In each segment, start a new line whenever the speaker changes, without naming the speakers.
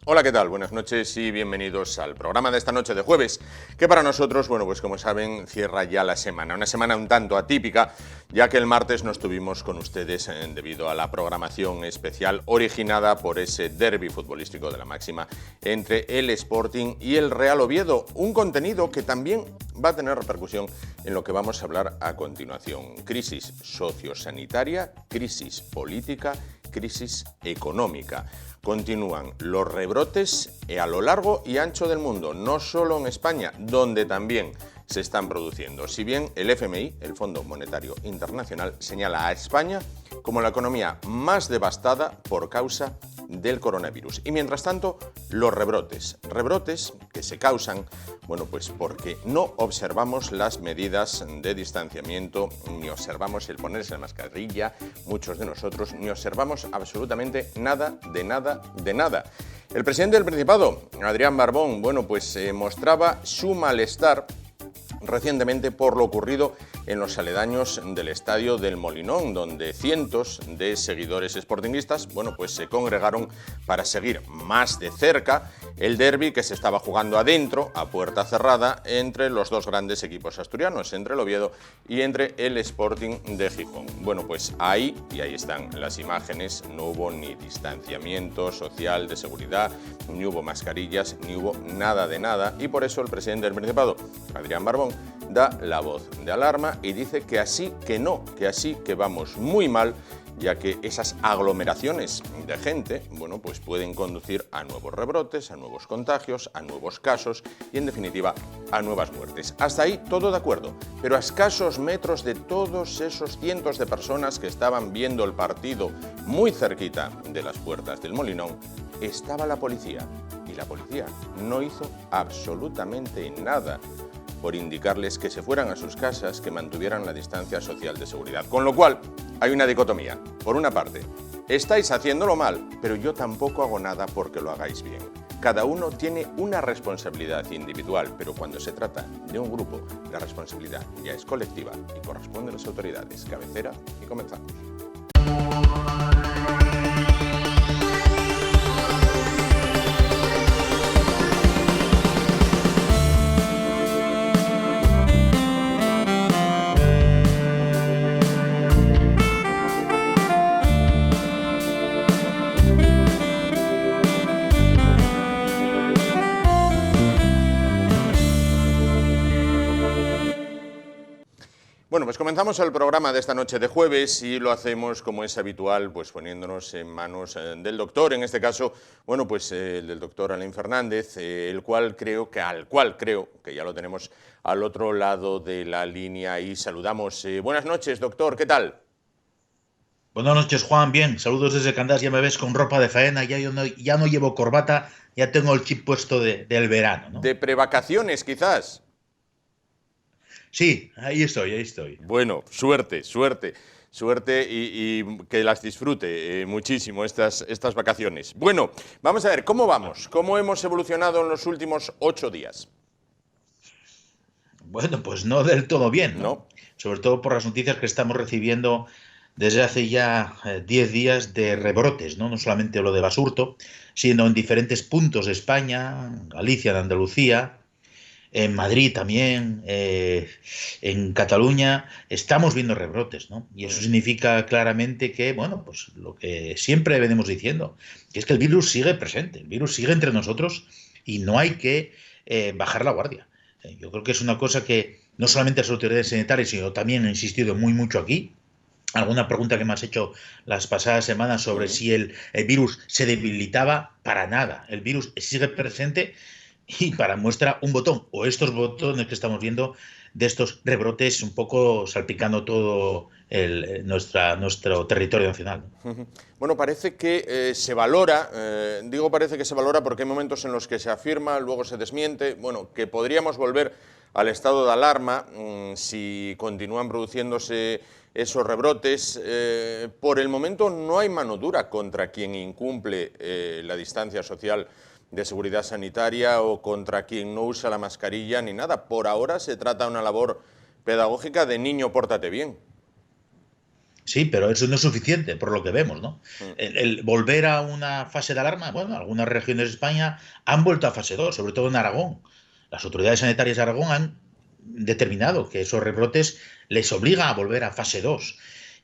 Hola, ¿qué tal? Buenas noches y bienvenidos al programa de esta noche de jueves, que para nosotros, bueno, pues como saben, cierra ya la semana. Una semana un tanto atípica, ya que el martes no estuvimos con ustedes debido a la programación especial originada por ese derbi futbolístico de la máxima entre el Sporting y el Real Oviedo. Un contenido que también va a tener repercusión en lo que vamos a hablar a continuación. Crisis sociosanitaria, crisis política, crisis económica. Continúan los rebrotes a lo largo y ancho del mundo, no solo en España, donde también se están produciendo. Si bien el FMI, el Fondo Monetario Internacional, señala a España como la economía más devastada por causa del coronavirus. Y mientras tanto, los rebrotes que se causan, bueno, pues porque no observamos las medidas de distanciamiento, ni observamos el ponerse la mascarilla, muchos de nosotros, ni observamos absolutamente nada de nada de nada. El presidente del Principado, Adrián Barbón, bueno, pues mostraba su malestar recientemente por lo ocurrido en los aledaños del estadio del Molinón, donde cientos de seguidores sportinguistas, bueno, pues se congregaron para seguir más de cerca el derbi que se estaba jugando adentro, a puerta cerrada, entre los dos grandes equipos asturianos, entre el Oviedo y entre el Sporting de Gijón. Bueno, pues ahí, y ahí están las imágenes, no hubo ni distanciamiento social de seguridad, ni hubo mascarillas, ni hubo nada de nada, y por eso el presidente del Principado, Adrián Barbón, da la voz de alarma y dice que así que no, que así que vamos muy mal, ya que esas aglomeraciones de gente, bueno, pues pueden conducir a nuevos rebrotes, a nuevos contagios, a nuevos casos y, en definitiva, a nuevas muertes. Hasta ahí todo de acuerdo, pero a escasos metros de todos esos cientos de personas que estaban viendo el partido muy cerquita de las puertas del Molinón, estaba la policía, y la policía no hizo absolutamente nada por indicarles que se fueran a sus casas, que mantuvieran la distancia social de seguridad. Con lo cual, hay una dicotomía. Por una parte, estáis haciéndolo mal, pero yo tampoco hago nada porque lo hagáis bien. Cada uno tiene una responsabilidad individual, pero cuando se trata de un grupo, la responsabilidad ya es colectiva y corresponde a las autoridades. Cabecera y comenzamos. Bueno, pues comenzamos el programa de esta noche de jueves y lo hacemos como es habitual, pues poniéndonos en manos del doctor, en este caso, bueno, pues del doctor Alain Fernández, al cual creo que ya lo tenemos al otro lado de la línea y saludamos. Buenas noches, doctor, ¿qué tal?
Buenas noches, Juan. Bien, saludos desde Candás. Ya me ves con ropa de faena, ya no llevo corbata, ya tengo el chip puesto del verano, ¿no?
De prevacaciones, quizás.
Sí, ahí estoy.
Bueno, suerte y que las disfrute muchísimo estas vacaciones. Bueno, vamos a ver, ¿cómo vamos? ¿Cómo hemos evolucionado en los últimos 8 días?
Bueno, pues no del todo bien, ¿no?
¿No?
Sobre todo por las noticias que estamos recibiendo desde hace ya 10 días de rebrotes, ¿no? No solamente lo de Basurto, sino en diferentes puntos de España, Galicia, en Andalucía, en Madrid también, en Cataluña, estamos viendo rebrotes, ¿no? Y eso significa claramente que, bueno, pues lo que siempre venimos diciendo, que es que el virus sigue presente, el virus sigue entre nosotros y no hay que bajar la guardia. Yo creo que es una cosa que no solamente las autoridades sanitarias, sino también he insistido mucho aquí. Alguna pregunta que me has hecho las pasadas semanas sobre si el virus se debilitaba, para nada. El virus sigue presente y para muestra un botón, o estos botones que estamos viendo de estos rebrotes un poco salpicando todo nuestro territorio nacional.
Bueno, parece que se valora, parece que se valora porque hay momentos en los que se afirma, luego se desmiente, bueno, que podríamos volver al estado de alarma si continúan produciéndose esos rebrotes. Por el momento no hay mano dura contra quien incumple la distancia social de seguridad sanitaria o contra quien no usa la mascarilla ni nada. Por ahora se trata de una labor pedagógica de niño, pórtate bien.
Sí, pero eso no es suficiente, por lo que vemos, ¿no?
Mm.
El volver a una fase de alarma, bueno, algunas regiones de España han vuelto a fase 2, sobre todo en Aragón. Las autoridades sanitarias de Aragón han determinado que esos rebrotes les obliga a volver a fase 2.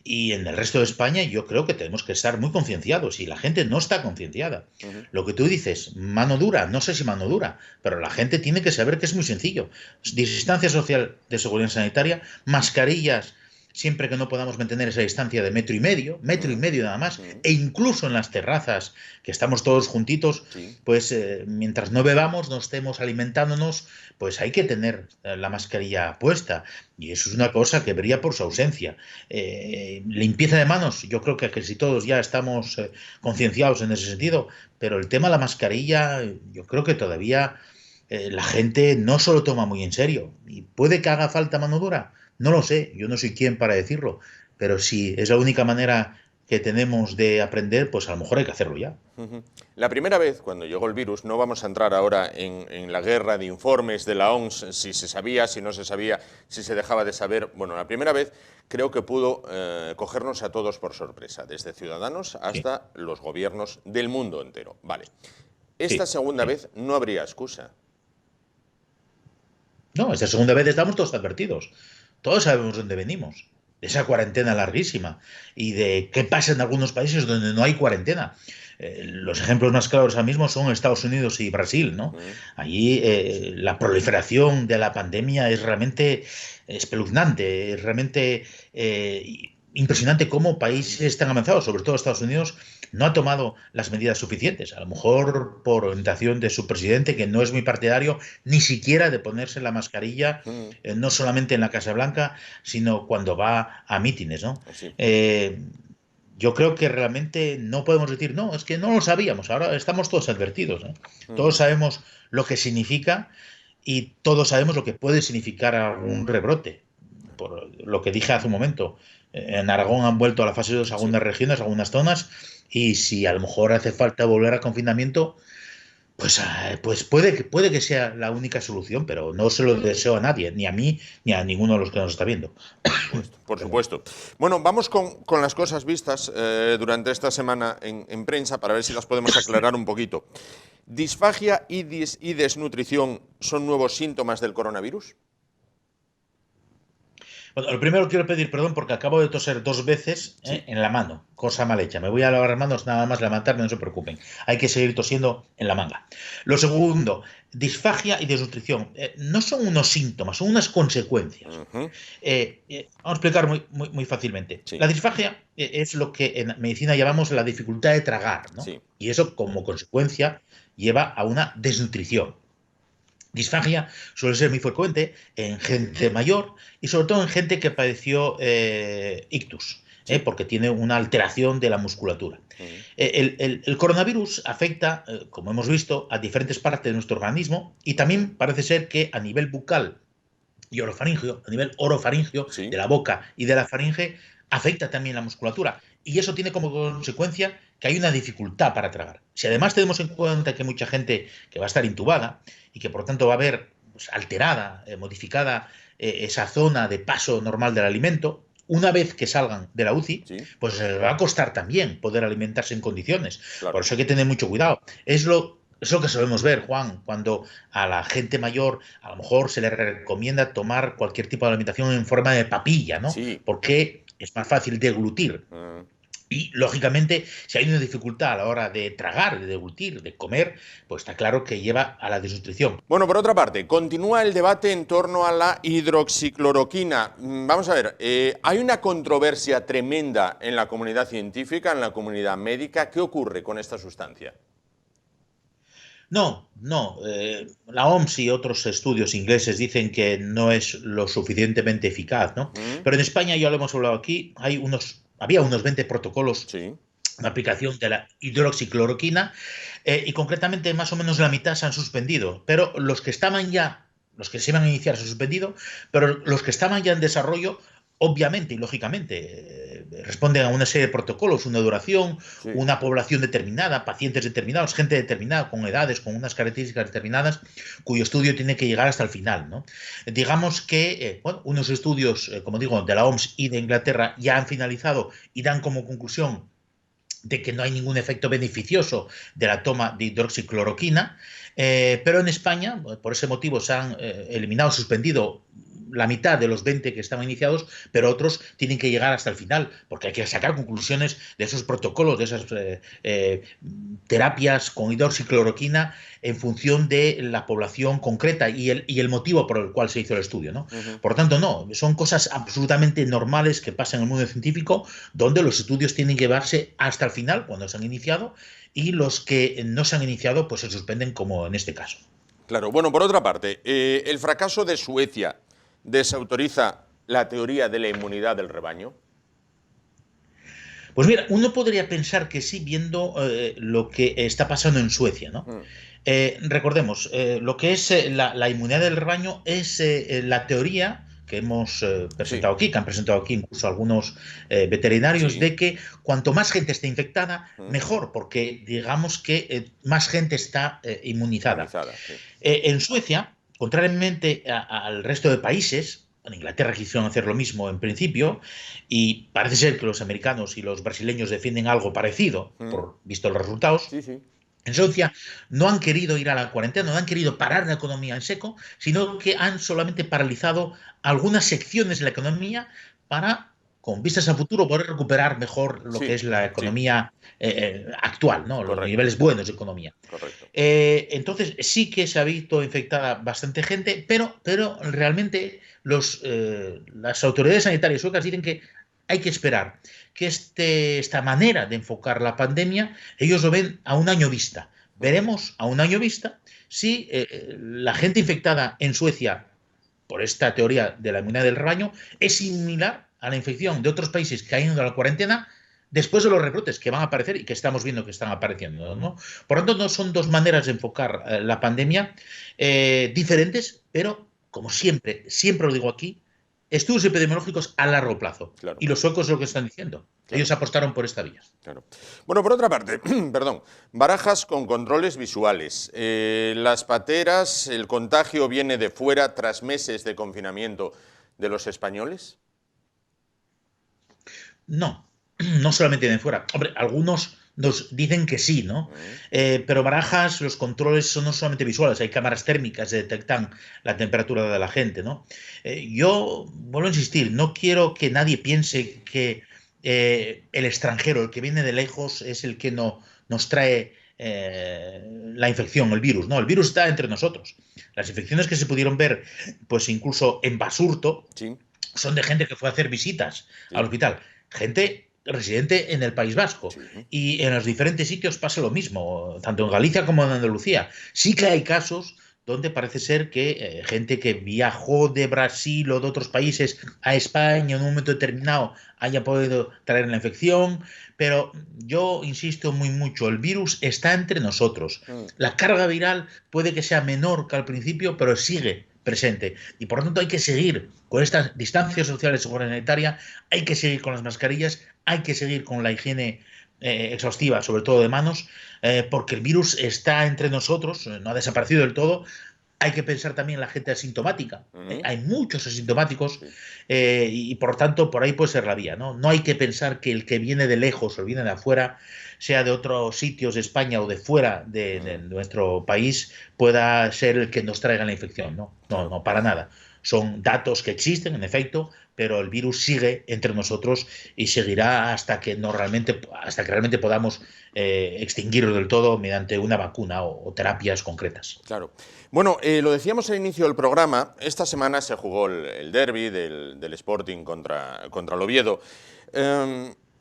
Y en el resto de España yo creo que tenemos que estar muy concienciados y la gente no está concienciada.
Ujú.
Lo que tú dices, mano dura, no sé si mano dura, pero la gente tiene que saber que es muy sencillo. Distancia social de seguridad sanitaria, mascarillas siempre que no podamos mantener esa distancia de metro y
Mm.
medio nada más,
Mm.
e incluso en las terrazas, que estamos todos juntitos,
Sí.
pues mientras no bebamos, no estemos alimentándonos, pues hay que tener la mascarilla puesta. Y eso es una cosa que brilla por su ausencia. Limpieza de manos, yo creo que casi todos ya estamos concienciados en ese sentido, pero el tema de la mascarilla, yo creo que todavía la gente no se lo toma muy en serio. Y puede que haga falta mano dura. No lo sé, yo no soy quien para decirlo, pero si es la única manera que tenemos de aprender, pues a lo mejor hay que hacerlo ya.
Ujú. La primera vez, cuando llegó el virus, no vamos a entrar ahora en la guerra de informes de la OMS, si se sabía, si no se sabía, si se dejaba de saber. Bueno, la primera vez creo que pudo cogernos a todos por sorpresa, desde ciudadanos
Sí,
hasta los gobiernos del mundo entero. Vale. Esta
sí,
segunda
sí.
vez no habría excusa.
No, esta segunda vez estamos todos advertidos. Todos sabemos dónde venimos. De esa cuarentena larguísima y de qué pasa en algunos países donde no hay cuarentena. Los ejemplos más claros ahora mismo son Estados Unidos y Brasil, ¿no?
Mm.
Allí la proliferación de la pandemia es realmente espeluznante, es realmente impresionante cómo países tan avanzados, sobre todo Estados Unidos, no ha tomado las medidas suficientes. A lo mejor por orientación de su presidente, que no es muy partidario ni siquiera de ponerse la mascarilla,
Mm.
no solamente en la Casa Blanca, sino cuando va a mítines, ¿no?
Sí.
Yo creo que realmente no podemos decir, no, es que no lo sabíamos, ahora estamos todos advertidos, ¿no? Todos
Ujú.
sabemos lo que significa y todos sabemos lo que puede significar un rebrote. Por lo que dije hace un momento, en Aragón han vuelto a la fase 2
Sí.
algunas regiones, algunas zonas, y si a lo mejor hace falta volver a confinamiento, pues, pues puede que sea la única solución, pero no se lo deseo a nadie, ni a mí, ni a ninguno de los que nos está viendo.
Por supuesto, por
Pero bueno.
supuesto. Bueno, vamos con las cosas vistas durante esta semana en prensa para ver si las podemos aclarar un poquito. ¿Disfagia y desnutrición son nuevos síntomas del coronavirus?
Bueno, lo primero quiero pedir perdón porque acabo de toser 2 veces
Sí.
en la mano, cosa mal hecha. Me voy a lavar las manos nada más levantarme, no se preocupen. Hay que seguir tosiendo en la manga. Lo segundo, disfagia y desnutrición. No son unos síntomas, son unas consecuencias.
Ujú.
Vamos a explicar muy fácilmente.
Sí,
La disfagia es lo que en medicina llamamos la dificultad de tragar, ¿no?
sí.
Y eso como consecuencia lleva a una desnutrición. Disfagia suele ser muy frecuente en gente mayor y sobre todo en gente que padeció ictus,
Sí.
porque tiene una alteración de la musculatura.
Ujú.
El coronavirus afecta, como hemos visto, a diferentes partes de nuestro organismo y también parece ser que a nivel bucal y orofaringeo, a nivel orofaringeo de
Sí.
la boca y de la faringe, afecta también la musculatura. Y eso tiene como consecuencia que hay una dificultad para tragar. Si además tenemos en cuenta que hay mucha gente que va a estar intubada y que por lo tanto va a ver pues, alterada, modificada esa zona de paso normal del alimento, una vez que salgan de la UCI,
Sí.
pues les va a costar también poder alimentarse en condiciones. Por
Claro.
eso hay que tener mucho cuidado. Es lo que solemos ver, Juan, cuando a la gente mayor a lo mejor se le recomienda tomar cualquier tipo de alimentación en forma de papilla, ¿no?
Sí.
Porque es más fácil deglutir.
Mm.
Y, lógicamente, si hay una dificultad a la hora de tragar, de deglutir, de comer, pues está claro que lleva a la desnutrición.
Bueno, por otra parte, continúa el debate en torno a la hidroxicloroquina. Vamos a ver, hay una controversia tremenda en la comunidad científica, en la comunidad médica. ¿Qué ocurre con esta sustancia?
No, no. La OMS y otros estudios ingleses dicen que no es lo suficientemente eficaz, ¿no?
¿Mm?
Pero en España, ya lo hemos hablado aquí, había unos 20 protocolos
Sí.
de aplicación de la hidroxicloroquina y concretamente más o menos la mitad se han suspendido, pero los que se iban a iniciar se han suspendido, pero los que estaban ya en desarrollo obviamente y lógicamente responden a una serie de protocolos, una duración,
Sí.
una población determinada, pacientes determinados, gente determinada, con edades, con unas características determinadas, cuyo estudio tiene que llegar hasta el final, ¿no? Digamos que bueno, unos estudios, como digo, de la OMS y de Inglaterra ya han finalizado y dan como conclusión de que no hay ningún efecto beneficioso de la toma de hidroxicloroquina, pero en España, por ese motivo, se han eliminado, suspendido la mitad de los 20 que estaban iniciados, pero otros tienen que llegar hasta el final, porque hay que sacar conclusiones de esos protocolos, de esas terapias con hidroxicloroquina en función de la población concreta y el motivo por el cual se hizo el estudio, ¿no? Por tanto, no, son cosas absolutamente normales que pasan en el mundo científico, donde los estudios tienen que llevarse hasta el final, cuando se han iniciado, y los que no se han iniciado, pues se suspenden, como en este caso.
Claro, bueno, por otra parte, el fracaso de Suecia desautoriza la teoría de la inmunidad del rebaño.
Pues mira, uno podría pensar que sí, viendo lo que está pasando en Suecia, ¿no? Recordemos, lo que es la inmunidad del rebaño es la teoría que hemos presentado aquí, que han presentado aquí incluso algunos veterinarios, de que cuanto más gente esté infectada, mejor, porque digamos que más gente está inmunizada. En Suecia, contrariamente al resto de países, en Inglaterra quisieron hacer lo mismo en principio, y parece ser que los americanos y los brasileños defienden algo parecido, por visto los resultados. En Suecia no han querido ir a la cuarentena, no han querido parar la economía en seco, sino que han solamente paralizado algunas secciones de la economía para, con vistas a futuro, poder recuperar mejor lo que es la economía actual, ¿no? Los niveles buenos de economía. Entonces sí que se ha visto infectada bastante gente, pero realmente las autoridades sanitarias suecas dicen que hay que esperar, que esta manera de enfocar la pandemia, ellos lo ven a un año vista. Veremos a un año vista si la gente infectada en Suecia, por esta teoría de la inmunidad del rebaño, es similar a la infección de otros países que han ido a la cuarentena después de los rebrotes que van a aparecer y que estamos viendo que están apareciendo, ¿no? Por lo tanto, no son dos maneras de enfocar la pandemia diferentes, pero como siempre lo digo aquí, estudios epidemiológicos a largo plazo. Y los suecos es lo que están diciendo. Ellos apostaron por esta vía.
Bueno, por otra parte, perdón, Barajas con controles visuales. Las pateras, el contagio viene de fuera tras meses de confinamiento de los españoles.
No, no solamente de fuera. Hombre, algunos nos dicen que sí, ¿no? Pero Barajas, los controles son no solamente visuales, hay cámaras térmicas que detectan la temperatura de la gente, ¿no? Yo vuelvo a insistir, no quiero que nadie piense que el extranjero, el que viene de lejos, es el que nos trae la infección, el virus, ¿no? El virus está entre nosotros. Las infecciones que se pudieron ver, pues incluso en Basurto, son de gente que fue a hacer visitas al hospital. Gente residente en el País Vasco. Y en los diferentes sitios pasa lo mismo, tanto en Galicia como en Andalucía. Sí que hay casos donde parece ser que gente que viajó de Brasil o de otros países a España en un momento determinado haya podido traer la infección, pero yo insisto muy mucho, el virus está entre nosotros. La carga viral puede que sea menor que al principio, pero sigue presente. Y por lo tanto hay que seguir con estas distancias sociales y seguridad sanitaria, hay que seguir con las mascarillas, hay que seguir con la higiene exhaustiva, sobre todo de manos, porque el virus está entre nosotros, no ha desaparecido del todo. Hay que pensar también en la gente asintomática. Hay muchos asintomáticos y por tanto por ahí puede ser la vía, ¿no? No hay que pensar que el que viene de lejos o viene de afuera, sea de otros sitios de España o de fuera de nuestro país, pueda ser el que nos traiga la infección. No, para nada. Son datos que existen, en efecto, pero el virus sigue entre nosotros y seguirá hasta que realmente podamos extinguirlo del todo mediante una vacuna o terapias concretas.
Claro. Bueno, lo decíamos al inicio del programa, esta semana se jugó el derbi del Sporting contra el Oviedo.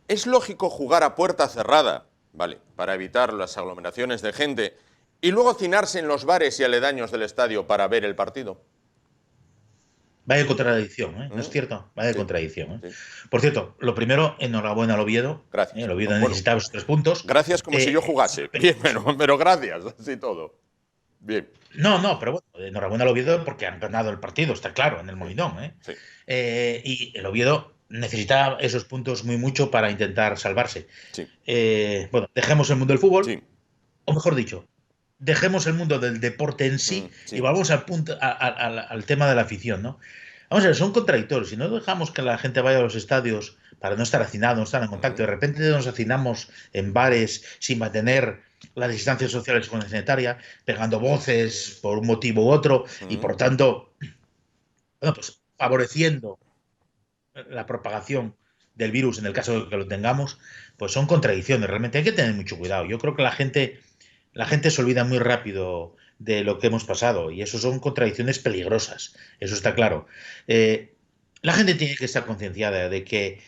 ¿Es lógico jugar a puerta cerrada, vale, para evitar las aglomeraciones de gente, y luego hacinarse en los bares y aledaños del estadio para ver el partido?
Vaya contradicción, ¿eh? ¿No es cierto? Vaya contradicción, ¿eh? Por cierto, lo primero, enhorabuena al Oviedo.
Gracias.
El Oviedo necesitaba esos 3 puntos.
Gracias como si yo jugase. Bien, pero gracias, así todo. Bien.
No, pero bueno, enhorabuena al Oviedo porque han ganado el partido, está claro, en el
Sí,
Molinón, ¿eh?
sí,
Y el Oviedo necesita esos puntos muy mucho para intentar salvarse.
sí,
Bueno, dejemos el mundo del fútbol,
sí,
o mejor dicho, dejemos el mundo del deporte en sí y
sí.
vamos al tema de la afición, ¿no? Vamos a ver, son contradictorios. Si no dejamos que la gente vaya a los estadios para no estar hacinado, no estar en contacto, de repente nos hacinamos en bares sin mantener las distancias sociales con la sanitaria, pegando voces por un motivo u otro y por tanto, bueno, pues favoreciendo la propagación del virus en el caso de que lo tengamos, pues son contradicciones. Realmente hay que tener mucho cuidado. Yo creo que la gente se olvida muy rápido de lo que hemos pasado y eso son contradicciones peligrosas, eso está claro. La gente tiene que estar concienciada de que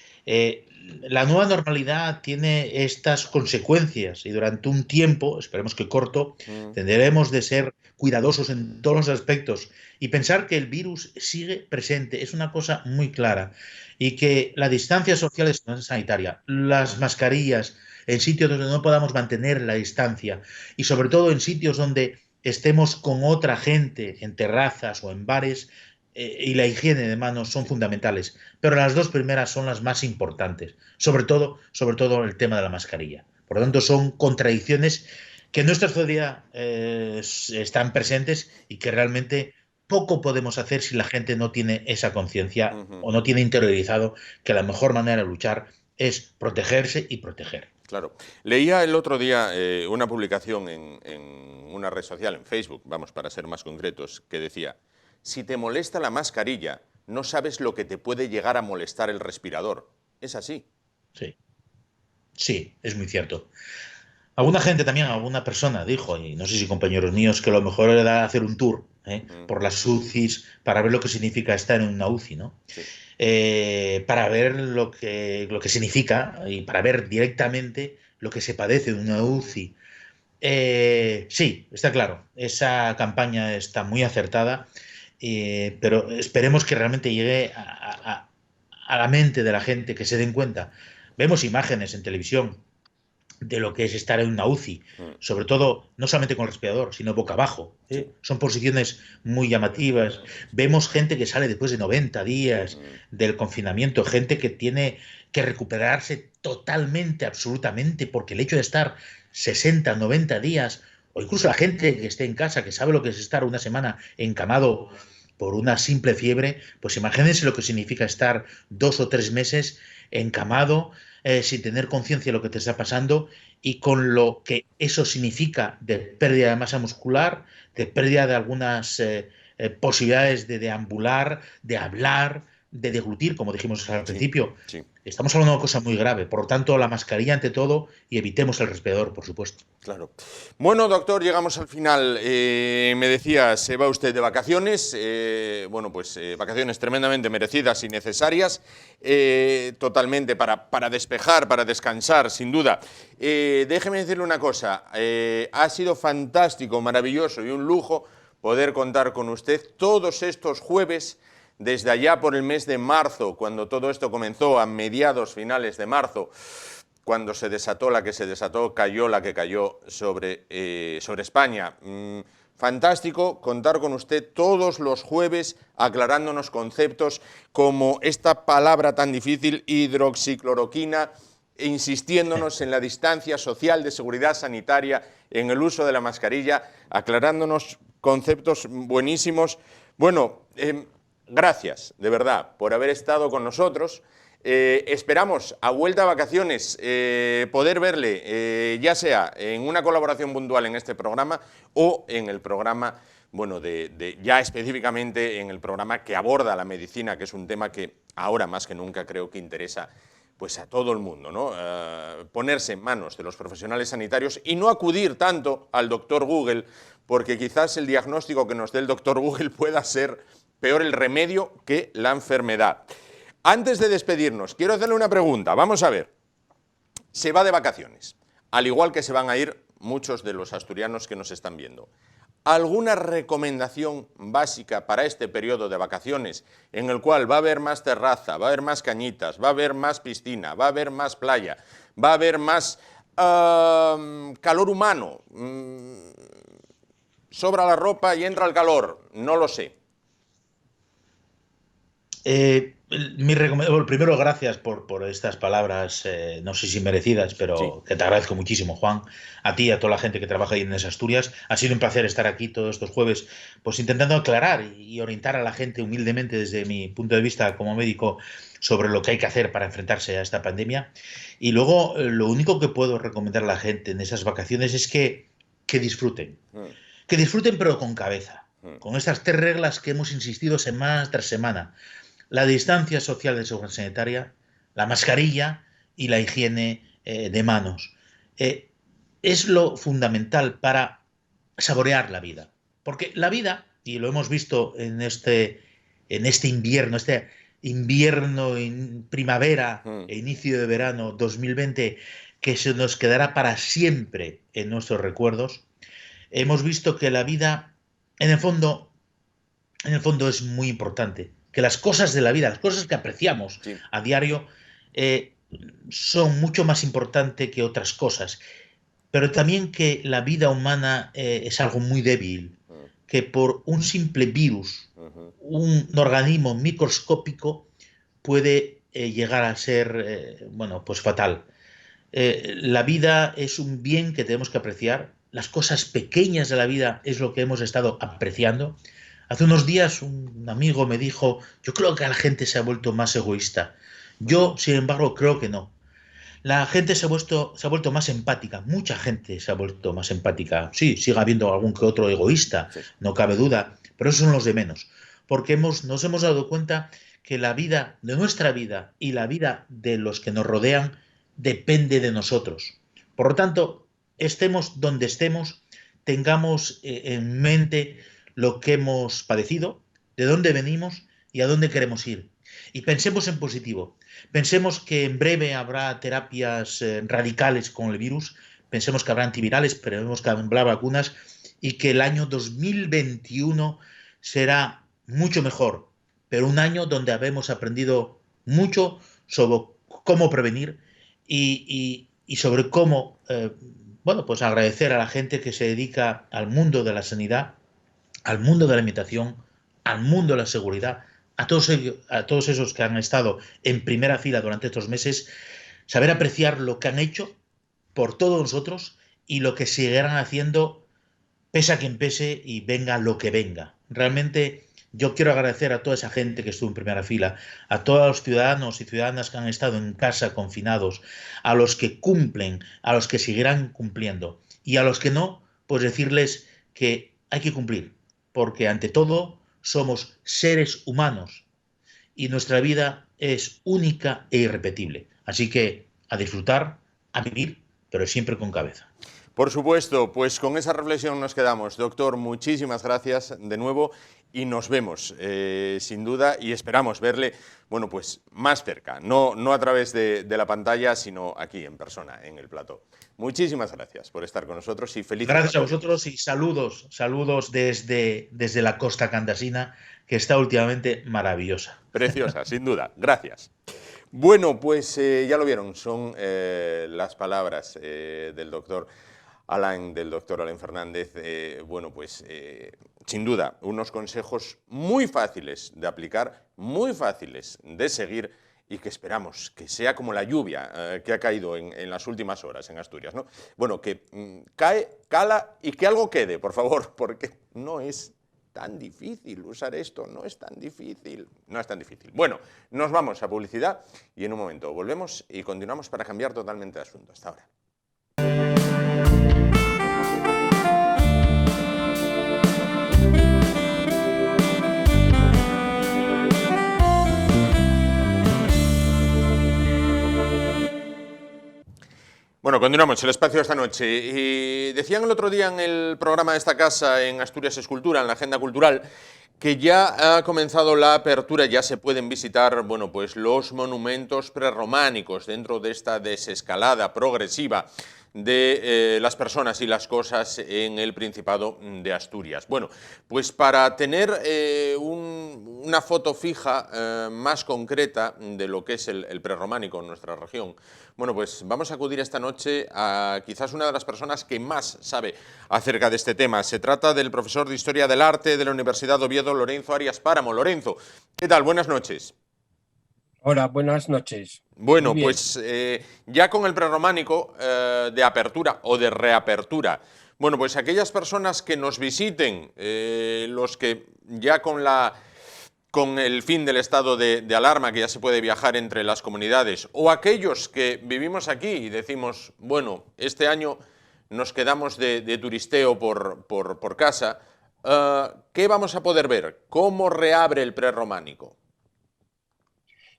la nueva normalidad tiene estas consecuencias y durante un tiempo, esperemos que corto, tendremos de ser cuidadosos en todos los aspectos y pensar que el virus sigue presente. Es una cosa muy clara y que la distancia social es sanitaria, las mascarillas en sitios donde no podamos mantener la distancia y sobre todo en sitios donde estemos con otra gente, en terrazas o en bares, y la higiene de manos son fundamentales, pero las dos primeras son las más importantes, sobre todo el tema de la mascarilla. Por lo tanto, son contradicciones que en nuestra sociedad están presentes y que realmente poco podemos hacer si la gente no tiene esa conciencia o no tiene interiorizado que la mejor manera de luchar es protegerse y proteger.
Claro. Leía el otro día una publicación en una red social, en Facebook, vamos, para ser más concretos, que decía: si te molesta la mascarilla, no sabes lo que te puede llegar a molestar el respirador. Es así.
Sí, sí, es muy cierto. Alguna gente también, alguna persona dijo, y no sé si compañeros míos, que lo mejor era hacer un tour por las UCIs para ver lo que significa estar en una UCI, ¿no?
Sí.
Para ver lo que significa y para ver directamente lo que se padece en una UCI. Sí, está claro, esa campaña está muy acertada, pero esperemos que realmente llegue a la mente de la gente, que se den cuenta. Vemos imágenes en televisión de lo que es estar en una UCI, sobre todo no solamente con el respirador, sino boca abajo.
Sí.
Son posiciones muy llamativas. Vemos gente que sale después de 90 días del confinamiento, gente que tiene que recuperarse totalmente, absolutamente, porque el hecho de estar 60, 90 días, o incluso la gente que esté en casa, que sabe lo que es estar una semana encamado por una simple fiebre, pues imagínense lo que significa estar 2 o 3 meses encamado, sin tener conciencia de lo que te está pasando y con lo que eso significa de pérdida de masa muscular, de pérdida de algunas posibilidades de deambular, de hablar, de deglutir, como dijimos al
Sí,
principio.
sí.
Estamos hablando de una cosa muy grave. Por lo tanto, la mascarilla ante todo y evitemos el respirador, por supuesto.
Claro. Bueno, doctor, llegamos al final. Me decía, se va usted de vacaciones, bueno, pues vacaciones tremendamente merecidas y necesarias, totalmente para despejar, para descansar, sin duda. Déjeme decirle una cosa, ha sido fantástico, maravilloso y un lujo poder contar con usted todos estos jueves, desde allá por el mes de marzo, cuando todo esto comenzó, a mediados, finales de marzo, cuando se desató la que se desató, cayó la que cayó sobre España. Fantástico contar con usted todos los jueves aclarándonos conceptos como esta palabra tan difícil, hidroxicloroquina, insistiéndonos en la distancia social de seguridad sanitaria, en el uso de la mascarilla, aclarándonos conceptos buenísimos. Bueno, gracias, de verdad, por haber estado con nosotros. Esperamos, a vuelta a vacaciones, poder verle, ya sea en una colaboración puntual en este programa o en el programa, bueno, ya específicamente en el programa que aborda la medicina, que es un tema que ahora más que nunca creo que interesa pues a todo el mundo, ¿no? Ponerse en manos de los profesionales sanitarios y no acudir tanto al doctor Google, porque quizás el diagnóstico que nos dé el doctor Google pueda ser peor el remedio que la enfermedad. Antes de despedirnos, quiero hacerle una pregunta. Vamos a ver. Se va de vacaciones, al igual que se van a ir muchos de los asturianos que nos están viendo. ¿Alguna recomendación básica para este periodo de vacaciones en el cual va a haber más terraza, va a haber más cañitas, va a haber más piscina, va a haber más playa, va a haber más calor humano? sobra la ropa y entra el calor. No lo sé.
Primero, gracias por estas palabras, no sé si merecidas,
Sí.
pero que te agradezco muchísimo, Juan. A ti y a toda la gente que trabaja ahí en esas Asturias. Ha sido un placer estar aquí todos estos jueves, pues intentando aclarar y orientar a la gente humildemente desde mi punto de vista como médico sobre lo que hay que hacer para enfrentarse a esta pandemia. Y luego, lo único que puedo recomendar a la gente en esas vacaciones es que disfruten.
Mm,
Que disfruten, pero con cabeza.
mm,
Con estas 3 reglas que hemos insistido semana tras semana: la distancia social de seguridad sanitaria, la mascarilla y la higiene de manos. Eh, es lo fundamental para saborear la vida. Porque la vida, y lo hemos visto en este invierno, en primavera
mm.
e inicio de verano 2020, que se nos quedará para siempre en nuestros recuerdos, hemos visto que la vida, en el fondo, es muy importante, que las cosas de la vida, las cosas que apreciamos
Sí.
a diario, eh, son mucho más importantes que otras cosas, pero también que la vida humana es algo muy débil,
Mm,
que por un simple virus,
ujú.
un organismo microscópico puede llegar a ser, bueno, pues fatal. La vida es un bien que tenemos que apreciar. Las cosas pequeñas de la vida es lo que hemos estado apreciando. Hace unos días un amigo me dijo: yo creo que la gente se ha vuelto más egoísta. Yo, sin embargo, creo que no. La gente se ha vuelto más empática. Mucha gente se ha vuelto más empática. Sí, sigue habiendo algún que otro egoísta,
Sí.
no cabe duda, pero esos son los de menos. Porque nos hemos dado cuenta que la vida de nuestra vida y la vida de los que nos rodean depende de nosotros. Por lo tanto, estemos donde estemos, tengamos en mente lo que hemos padecido, de dónde venimos y a dónde queremos ir. Y pensemos en positivo. Pensemos que en breve habrá terapias radicales con el virus. Pensemos que habrá antivirales, pensemos que habrá vacunas y que el año 2021 será mucho mejor, pero un año donde habremos aprendido mucho sobre cómo prevenir y sobre cómo, bueno, pues agradecer a la gente que se dedica al mundo de la sanidad, al mundo de la alimentación, al mundo de la seguridad, a todos esos que han estado en primera fila durante estos meses, saber apreciar lo que han hecho por todos nosotros y lo que seguirán haciendo, pese a quien pese y venga lo que venga. Realmente yo quiero agradecer a toda esa gente que estuvo en primera fila, a todos los ciudadanos y ciudadanas que han estado en casa confinados, a los que cumplen, a los que seguirán cumpliendo y a los que no, pues decirles que hay que cumplir, porque ante todo somos seres humanos y nuestra vida es única e irrepetible. Así que a disfrutar, a vivir, pero siempre con cabeza.
Por supuesto, pues con esa reflexión nos quedamos. Doctor, muchísimas gracias de nuevo y nos vemos, sin duda, y esperamos verle, bueno, pues más cerca, no a través de la pantalla, sino aquí en persona, en el plató. Muchísimas gracias por estar con nosotros y felices
Gracias a
vacaciones.
vosotros y saludos desde la costa candasina, que está últimamente maravillosa.
Preciosa, sin duda. Gracias. Bueno, pues ya lo vieron, son las palabras del doctor Alain Fernández. Bueno, pues sin duda, unos consejos muy fáciles de aplicar, muy fáciles de seguir y que esperamos que sea como la lluvia que ha caído en las últimas horas en Asturias, ¿no? Bueno, que cae, cala y que algo quede, por favor, porque no es tan difícil usar esto, no es tan difícil, no es tan difícil. Bueno, nos vamos a publicidad y en un momento volvemos y continuamos para cambiar totalmente de asunto. Hasta ahora. Bueno, continuamos el espacio esta noche. Y decían el otro día en el programa de esta casa, en Asturias Escultura, en la agenda cultural, que ya ha comenzado la apertura, ya se pueden visitar, bueno, pues los monumentos prerrománicos dentro de esta desescalada progresiva de las personas y las cosas en el Principado de Asturias. Bueno, pues para tener una foto fija más concreta de lo que es el prerrománico en nuestra región, bueno, pues vamos a acudir esta noche a quizás una de las personas que más sabe acerca de este tema. Se trata del profesor de Historia del Arte de la Universidad de Oviedo, Lorenzo Arias Páramo. Lorenzo, ¿qué tal? Buenas noches.
Hola, buenas noches. Muy
Bueno,
bien.
pues ya con el prerrománico de apertura o de reapertura, bueno, pues aquellas personas que nos visiten, los que ya con el fin del estado de alarma, que ya se puede viajar entre las comunidades, o aquellos que vivimos aquí y decimos, bueno, este año nos quedamos de turisteo por casa, ¿qué vamos a poder ver? ¿Cómo reabre el prerrománico?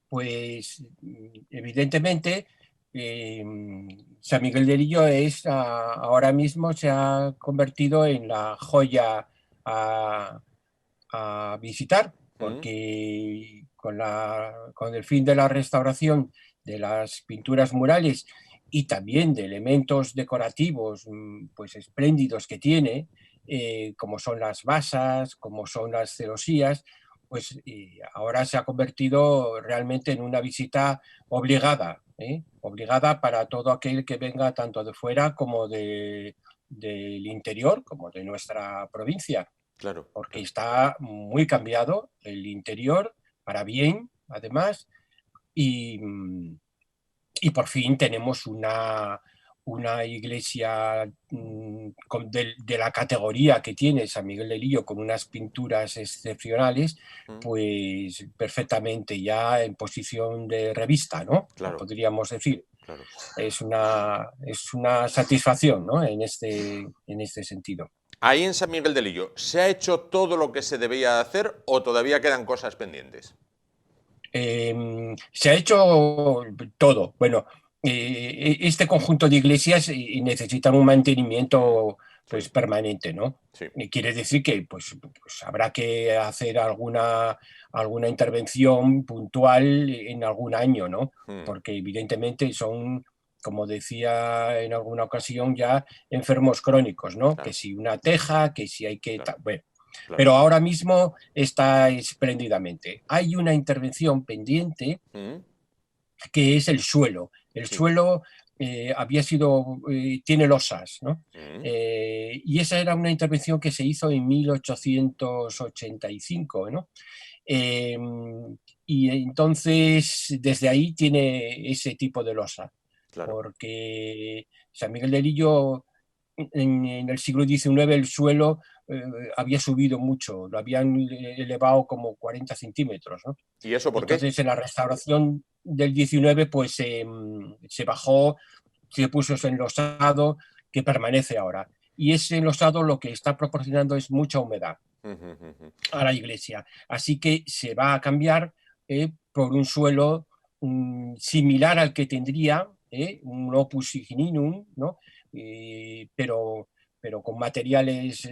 Pues evidentemente San Miguel del Illo ahora mismo se ha convertido en la joya a, a visitar,
¿Mm?
porque con el fin de la restauración de las pinturas murales y también de elementos decorativos pues espléndidos que tiene, como son las basas, como son las celosías, pues ahora se ha convertido realmente en una visita obligada, obligada para todo aquel que venga tanto de fuera como del interior, como de nuestra provincia,
Claro,
porque
claro.
está muy cambiado el interior, para bien, además, y, y por fin tenemos una iglesia de la categoría que tiene San Miguel del Illo, con unas pinturas excepcionales,
¿Mm?
pues perfectamente ya en posición de revista, ¿no?
Claro,
Podríamos decir.
claro.
Es una satisfacción, ¿no? En este sentido.
Ahí en San Miguel del Illo, ¿se ha hecho todo lo que se debía hacer o todavía quedan cosas pendientes?
Se ha hecho todo. Bueno, este conjunto de iglesias necesitan un mantenimiento
Sí,
pues permanente, ¿no?
sí,
Y quiere decir que pues habrá que hacer alguna intervención puntual en algún año, ¿no?
mm,
Porque evidentemente son, como decía en alguna ocasión, ya enfermos crónicos, ¿no? Que
claro,
si una teja, que si hay que...
claro,
Bueno,
claro.
pero ahora mismo está espléndidamente. Hay una intervención pendiente
Mm,
que es el suelo. El
sí,
suelo tiene losas, ¿no?
mm,
Y esa era una intervención que se hizo en 1885, ¿no? Eh, y entonces desde ahí tiene ese tipo de losa,
claro,
porque San Miguel del Illo en el siglo XIX el suelo eh, había subido mucho, lo habían elevado como 40 centímetros, ¿no?
¿y eso por qué?
Entonces en la restauración del XIX pues se bajó, se puso ese enlosado que permanece ahora. Y ese enlosado lo que está proporcionando es mucha humedad
Ujú, ujú.
a la iglesia. Así que se va a cambiar por un suelo similar al que tendría un opus igninum, ¿no? Pero con materiales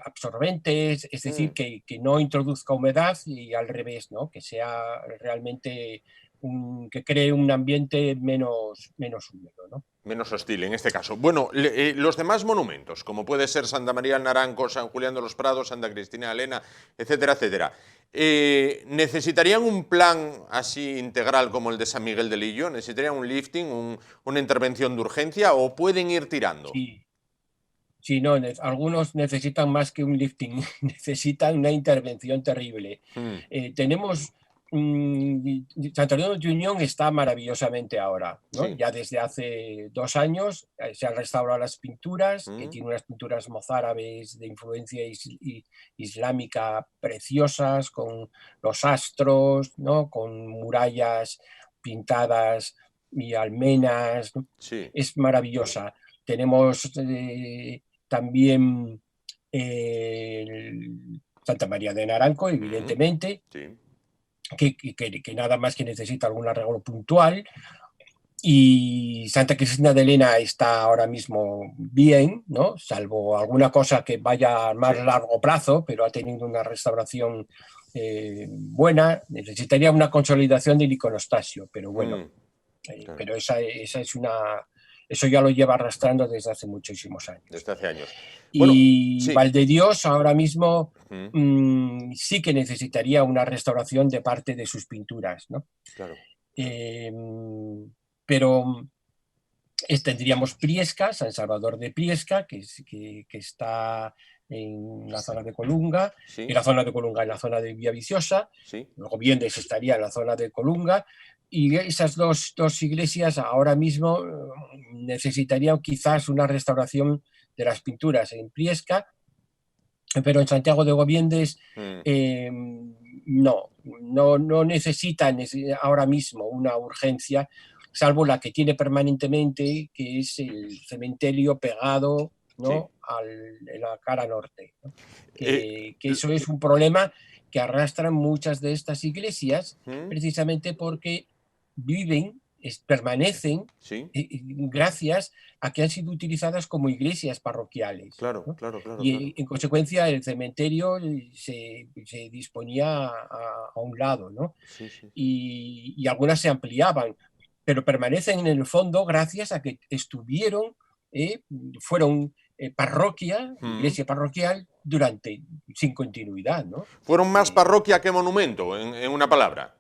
absorbentes, es decir,
Mm.
que no introduzca humedad y al revés, ¿no? Que sea realmente que cree un ambiente menos húmedo, ¿no?
Menos hostil en este caso. Bueno, los demás monumentos, como puede ser Santa María del Naranco, San Julián de los Prados, Santa Cristina de Elena, etcétera, etcétera, ¿necesitarían un plan así integral como el de San Miguel del Illo? ¿Necesitarían un lifting, una intervención de urgencia o pueden ir tirando?
Sí, sí, no, algunos necesitan más que un lifting, necesitan una intervención terrible.
Mm,
Tenemos, Santander de Unión está maravillosamente ahora, ¿no?
sí.
Ya desde hace 2 años se han restaurado las pinturas, que
Mm,
tiene unas pinturas mozárabes de influencia islámica preciosas, con los astros, ¿no? Con murallas pintadas y almenas, ¿no?
sí.
Es maravillosa. Tenemos también Santa María de Naranco,
Mm,
evidentemente,
sí.
que nada más que necesita algún arreglo puntual. Y Santa Cristina de Elena está ahora mismo bien, ¿no? Salvo alguna cosa que vaya a más
Sí.
largo plazo, pero ha tenido una restauración buena. Necesitaría una consolidación del iconostasio, pero bueno,
Mm, claro.
pero esa es Eso ya lo lleva arrastrando desde hace muchísimos años.
Desde hace años.
Bueno, y
sí.
Valdedios ahora mismo sí que necesitaría una restauración de parte de sus pinturas, ¿no?
Claro.
Pero tendríamos Priesca, San Salvador de Priesca, que está en la zona de Colunga,
sí.
En la zona de Colunga, en la zona de Villaviciosa,
sí.
Luego Viendes estaría en la zona de Colunga, y esas dos iglesias ahora mismo necesitarían quizás una restauración de las pinturas en Priesca, pero en Santiago de Gobiendes no necesitan ahora mismo una urgencia, salvo la que tiene permanentemente, que es el cementerio pegado, ¿no? En la cara norte, ¿no? Que eso es un problema que arrastran muchas de estas iglesias, precisamente porque permanecen gracias a que han sido utilizadas como iglesias parroquiales.
Claro,
¿no?
claro.
Y en consecuencia el cementerio se disponía a un lado, ¿no?
Sí.
Y algunas se ampliaban, pero permanecen en el fondo gracias a que fueron parroquia, iglesia parroquial, sin continuidad, ¿no?
Fueron más parroquia que monumento, en una palabra.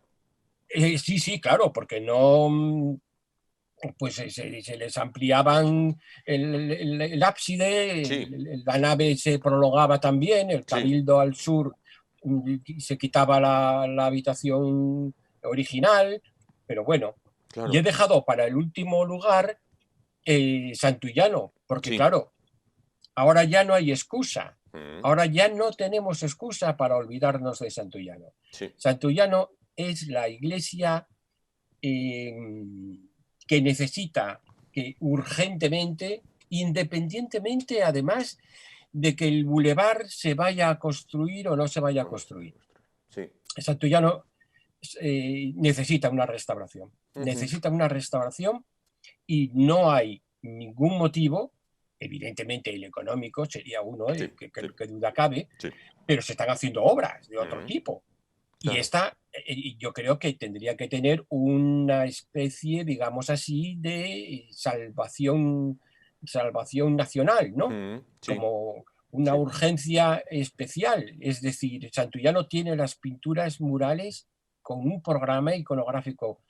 Sí, claro, porque no, pues se les ampliaban el ábside, la nave se prolongaba también, el cabildo al sur se quitaba la habitación original, pero bueno.
Claro.
Y he dejado para el último lugar Santullano, porque claro, ahora ya no hay excusa. Ahora ya no tenemos excusa para olvidarnos de Santullano. Santullano es la iglesia que necesita que urgentemente, independientemente además de que el bulevar se vaya a construir o no se vaya a construir. Santullano necesita una restauración. Necesita una restauración y no hay ningún motivo, evidentemente el económico sería uno, que duda cabe, pero se están haciendo obras de otro tipo. Y esta, yo creo que tendría que tener una especie, digamos así, de salvación nacional, ¿no? Como una urgencia especial. Es decir, Santullano tiene las pinturas murales con un programa iconográfico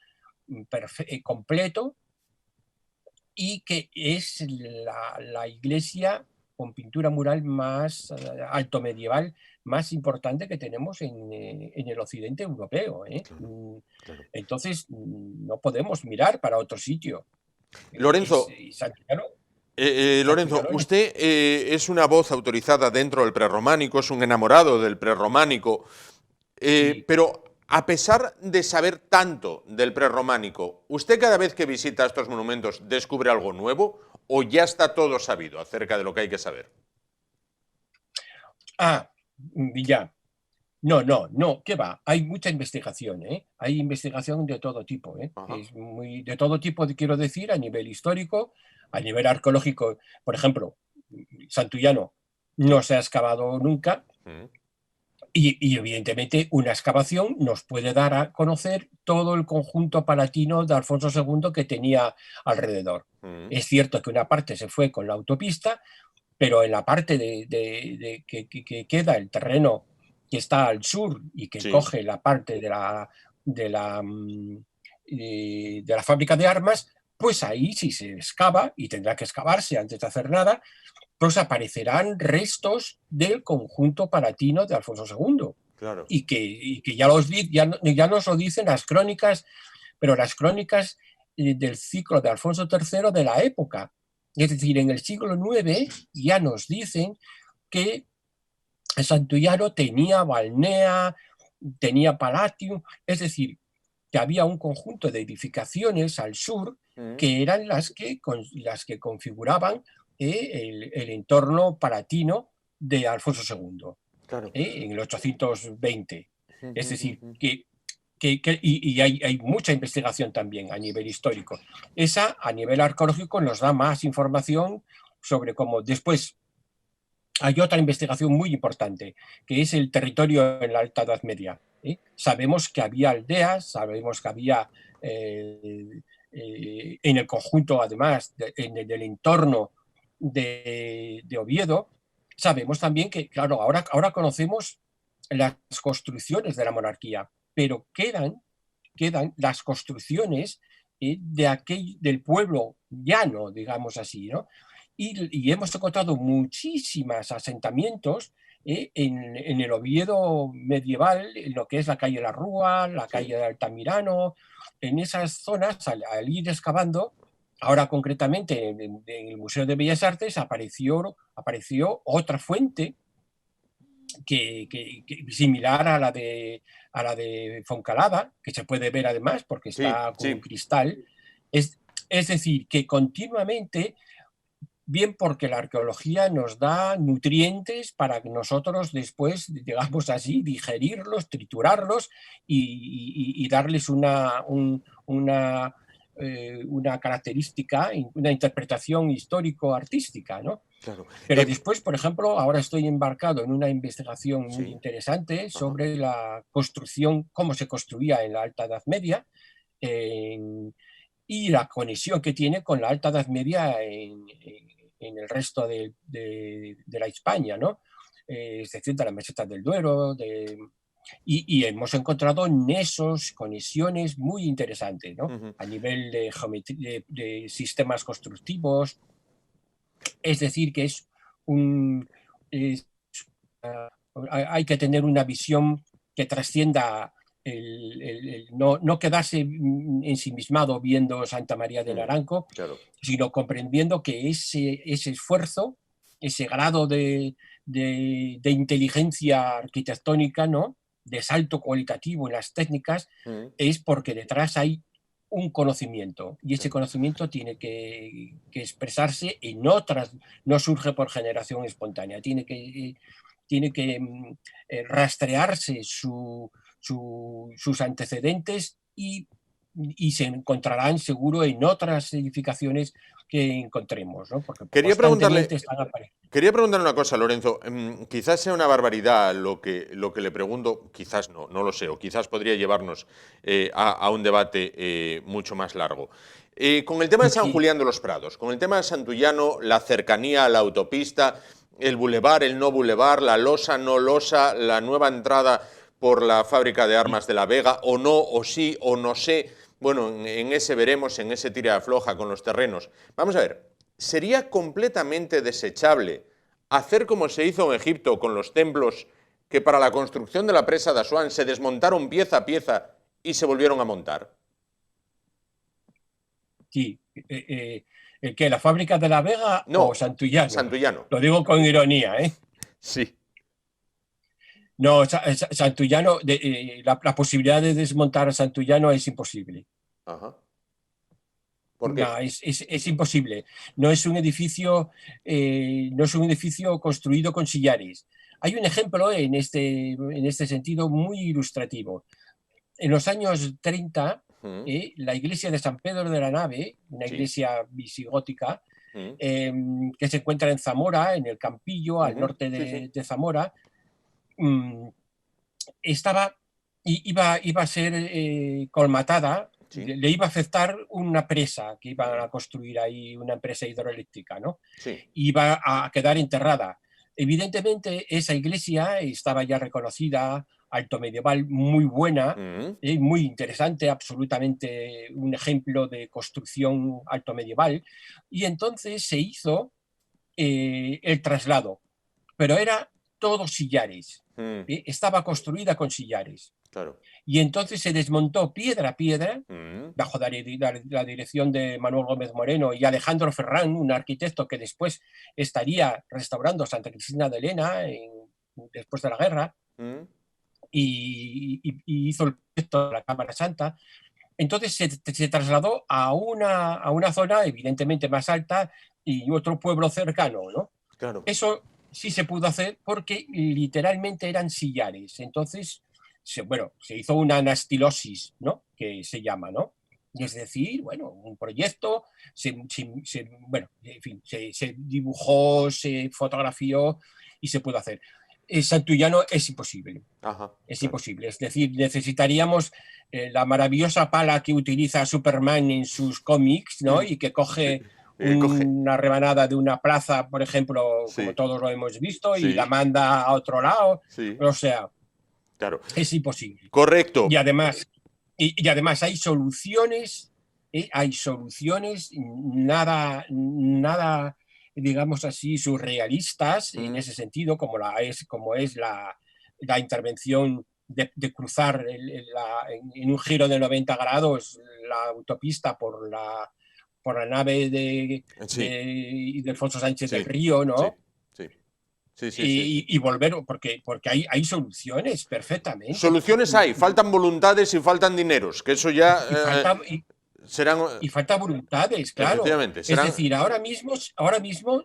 completo y que es la iglesia con pintura mural más alto medieval, más importante que tenemos en el occidente europeo.
Claro.
Entonces, no podemos mirar para otro sitio.
Lorenzo, usted es una voz autorizada dentro del prerrománico, es un enamorado del prerrománico, pero a pesar de saber tanto del prerrománico, ¿usted cada vez que visita estos monumentos descubre algo nuevo o ya está todo sabido acerca de lo que hay que saber?
Ya. No, ¿qué va? Hay mucha investigación, Hay investigación de todo tipo, Es de todo tipo, quiero decir, a nivel histórico, a nivel arqueológico. Por ejemplo, Santullano no se ha excavado nunca. Y evidentemente una excavación nos puede dar a conocer todo el conjunto palatino de Alfonso II que tenía alrededor. Es cierto que una parte se fue con la autopista, pero en la parte que queda el terreno que está al sur y que coge la parte de la fábrica de armas, pues ahí si se excava, y tendrá que excavarse antes de hacer nada, pues aparecerán restos del conjunto palatino de Alfonso II.
Claro.
Y que ya nos lo dicen las crónicas, pero las crónicas del ciclo de Alfonso III de la época. Es decir, en el siglo IX ya nos dicen que Santullano tenía balnea, tenía palatium, es decir, que había un conjunto de edificaciones al sur que eran las que configuraban el entorno palatino de Alfonso II, en el 820. Es decir, y hay mucha investigación también a nivel histórico. Esa, a nivel arqueológico, nos da más información sobre cómo después. Hay otra investigación muy importante, que es el territorio en la Alta Edad Media. Sabemos que había aldeas, sabemos que había en el conjunto, además, del entorno de Oviedo. Sabemos también que, claro, ahora conocemos las construcciones de la monarquía, pero quedan las construcciones del pueblo llano, digamos así, ¿no? Y hemos encontrado muchísimos asentamientos en el Oviedo medieval, en lo que es la calle La Rúa, la calle de Altamirano, en esas zonas, al ir excavando. Ahora concretamente en el Museo de Bellas Artes apareció otra fuente similar a la de Foncalada, que se puede ver además porque
Sí,
está con un
sí.
cristal. Es decir, que continuamente, bien porque la arqueología nos da nutrientes para que nosotros después, digamos así, digerirlos, triturarlos y darles una característica, una interpretación histórico-artística, ¿no?
Claro.
Pero después, por ejemplo, ahora estoy embarcado en una investigación muy
Sí.
interesante
Ajá.
sobre la construcción, cómo se construía en la Alta Edad Media, y la conexión que tiene con la Alta Edad Media en el resto de la España, ¿no? Es decir, de la meseta del Duero, y hemos encontrado nexos, conexiones muy interesantes, ¿no?
Ujú.
A nivel de geometría, de sistemas constructivos. Es decir, que es, hay que tener una visión que trascienda no quedarse ensimismado viendo Santa María de Naranco,
Claro.
sino comprendiendo que ese esfuerzo, ese grado de inteligencia arquitectónica, ¿no? De salto cualitativo en las técnicas,
Mm.
es porque detrás hay un conocimiento, y ese
Claro.
conocimiento tiene que expresarse en otras, no surge por generación espontánea, tiene que rastrearse sus antecedentes, y se encontrarán seguro en otras edificaciones que encontremos, ¿no? Porque
Quería
constantemente
preguntarle,
están apareciendo.
Quería preguntarle una cosa, Lorenzo. Quizás sea una barbaridad lo que le pregunto, quizás no, no lo sé, o quizás podría llevarnos a un debate mucho más largo. Con el tema de San
Sí,
Julián de los Prados, con el tema de Santullano, la cercanía a la autopista, el bulevar, el no bulevar, la losa, no losa, la nueva entrada por la fábrica de
sí.
armas de La Vega, o no, o sí, o no sé. Bueno, en ese veremos, en ese tira de afloja con los terrenos. Vamos a ver. ¿Sería completamente desechable hacer como se hizo en Egipto con los templos, que para la construcción de la presa de Asuán se desmontaron pieza a pieza y se volvieron a montar?
Sí. ¿Qué, la fábrica de La Vega o
No,
Santullano?
Santullano.
Lo digo con ironía, ¿eh?
Sí.
No, Santullano, la posibilidad de desmontar a Santullano es imposible.
Ajá. ¿Por
No,
qué?
es imposible. No es un edificio construido con sillares. Hay un ejemplo en este sentido muy ilustrativo. En los años 30,
Mm,
la iglesia de San Pedro de la Nave, una
sí.
iglesia visigótica,
Mm,
que se encuentra en Zamora, en el Campillo, al
ujú,
norte
sí, sí.
de Zamora, mm, estaba, iba a ser colmatada,
Sí.
le iba a afectar una presa que iban a construir ahí, una empresa hidroeléctrica, ¿no?
Sí.
Iba a quedar enterrada. Evidentemente, esa iglesia estaba ya reconocida, alto medieval, muy buena,
Mm,
muy interesante, absolutamente un ejemplo de construcción alto medieval, y entonces se hizo el traslado, pero era todo sillares,
mm,
estaba construida con sillares.
claro.
Y entonces se desmontó piedra a piedra,
Mm,
bajo la dirección de Manuel Gómez Moreno y Alejandro Ferrán, un arquitecto que después estaría restaurando Santa Cristina de Elena después de la guerra,
mm,
y hizo el proyecto de la Cámara Santa. Entonces se trasladó a una zona evidentemente más alta y otro pueblo cercano, ¿no?
claro.
Eso sí se pudo hacer porque literalmente eran sillares. Entonces, se hizo una anastilosis, ¿no? Que se llama, ¿no? Y es decir, bueno, un proyecto, bueno, en fin, se dibujó, se fotografió y se pudo hacer. Santullano es imposible.
Ajá,
Es
claro.
imposible. Es decir, necesitaríamos la maravillosa pala que utiliza Superman en sus cómics, ¿no? Y que
Sí.
coge
Coge.
una rebanada de una plaza, por ejemplo, como
Sí,
todos lo hemos visto, y la
sí,
manda a otro lado.
sí,
O sea,
claro.
es imposible.
Correcto.
Y además hay soluciones nada, digamos así, surrealistas en
Mm,
ese sentido, como es la intervención de cruzar en un giro de 90 grados la autopista por la nave
sí,
de Ildefonso Sánchez del
sí,
Río,
sí,
¿no?
sí, sí, sí, sí, sí.
Y volver, porque hay soluciones perfectamente.
Soluciones hay, faltan voluntades y faltan dineros, que eso ya
Y falta,
serán,
y falta voluntades, claro.
efectivamente,
Es
serán.
decir, ahora mismo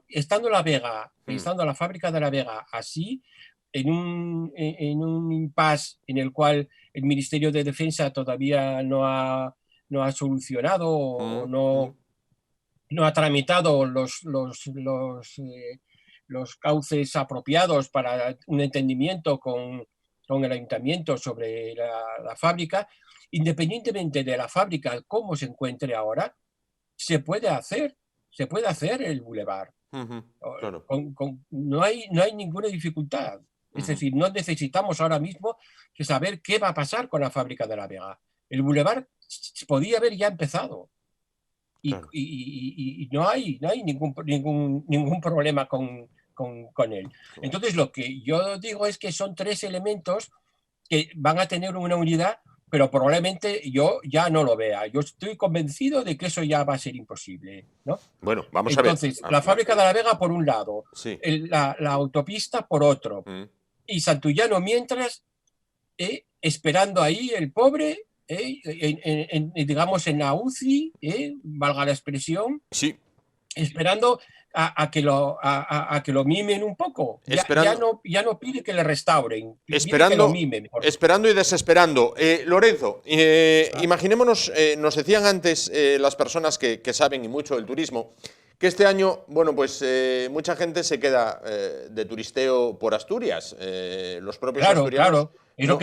estando La Vega,
Mm,
estando la fábrica de La Vega así, en un impasse en el cual el Ministerio de Defensa todavía no ha solucionado o
mm, mm,
no ha tramitado los cauces apropiados para un entendimiento con el ayuntamiento sobre la fábrica, independientemente de la fábrica, cómo se encuentre ahora, se puede hacer, se puede hacer el bulevar.
ujú, claro.
No hay ninguna dificultad. Es
Ujú,
decir, no necesitamos ahora mismo que saber qué va a pasar con la fábrica de La Vega. El bulevar podía haber ya empezado
claro.
y no hay ningún problema con él. Entonces, lo que yo digo es que son tres elementos que van a tener una unidad, pero probablemente yo ya no lo vea. Yo estoy convencido de que eso ya va a ser imposible, ¿no?
Bueno, vamos a ver.
Entonces, la fábrica de La Vega por un lado,
Sí.
la autopista por otro,
Mm.
y Santullano mientras, esperando ahí el pobre, digamos en la UCI, valga la expresión,
Sí,
esperando a que lo mimen un poco.
esperando,
Ya no pide que le restauren, pide que lo
esperando,
mimen.
esperando y desesperando. Lorenzo,
Claro,
imaginémonos, nos decían antes las personas que saben y mucho del turismo, que este año, bueno, pues mucha gente se queda de turisteo por Asturias. Los propios asturianos
claro.
no.
Es lo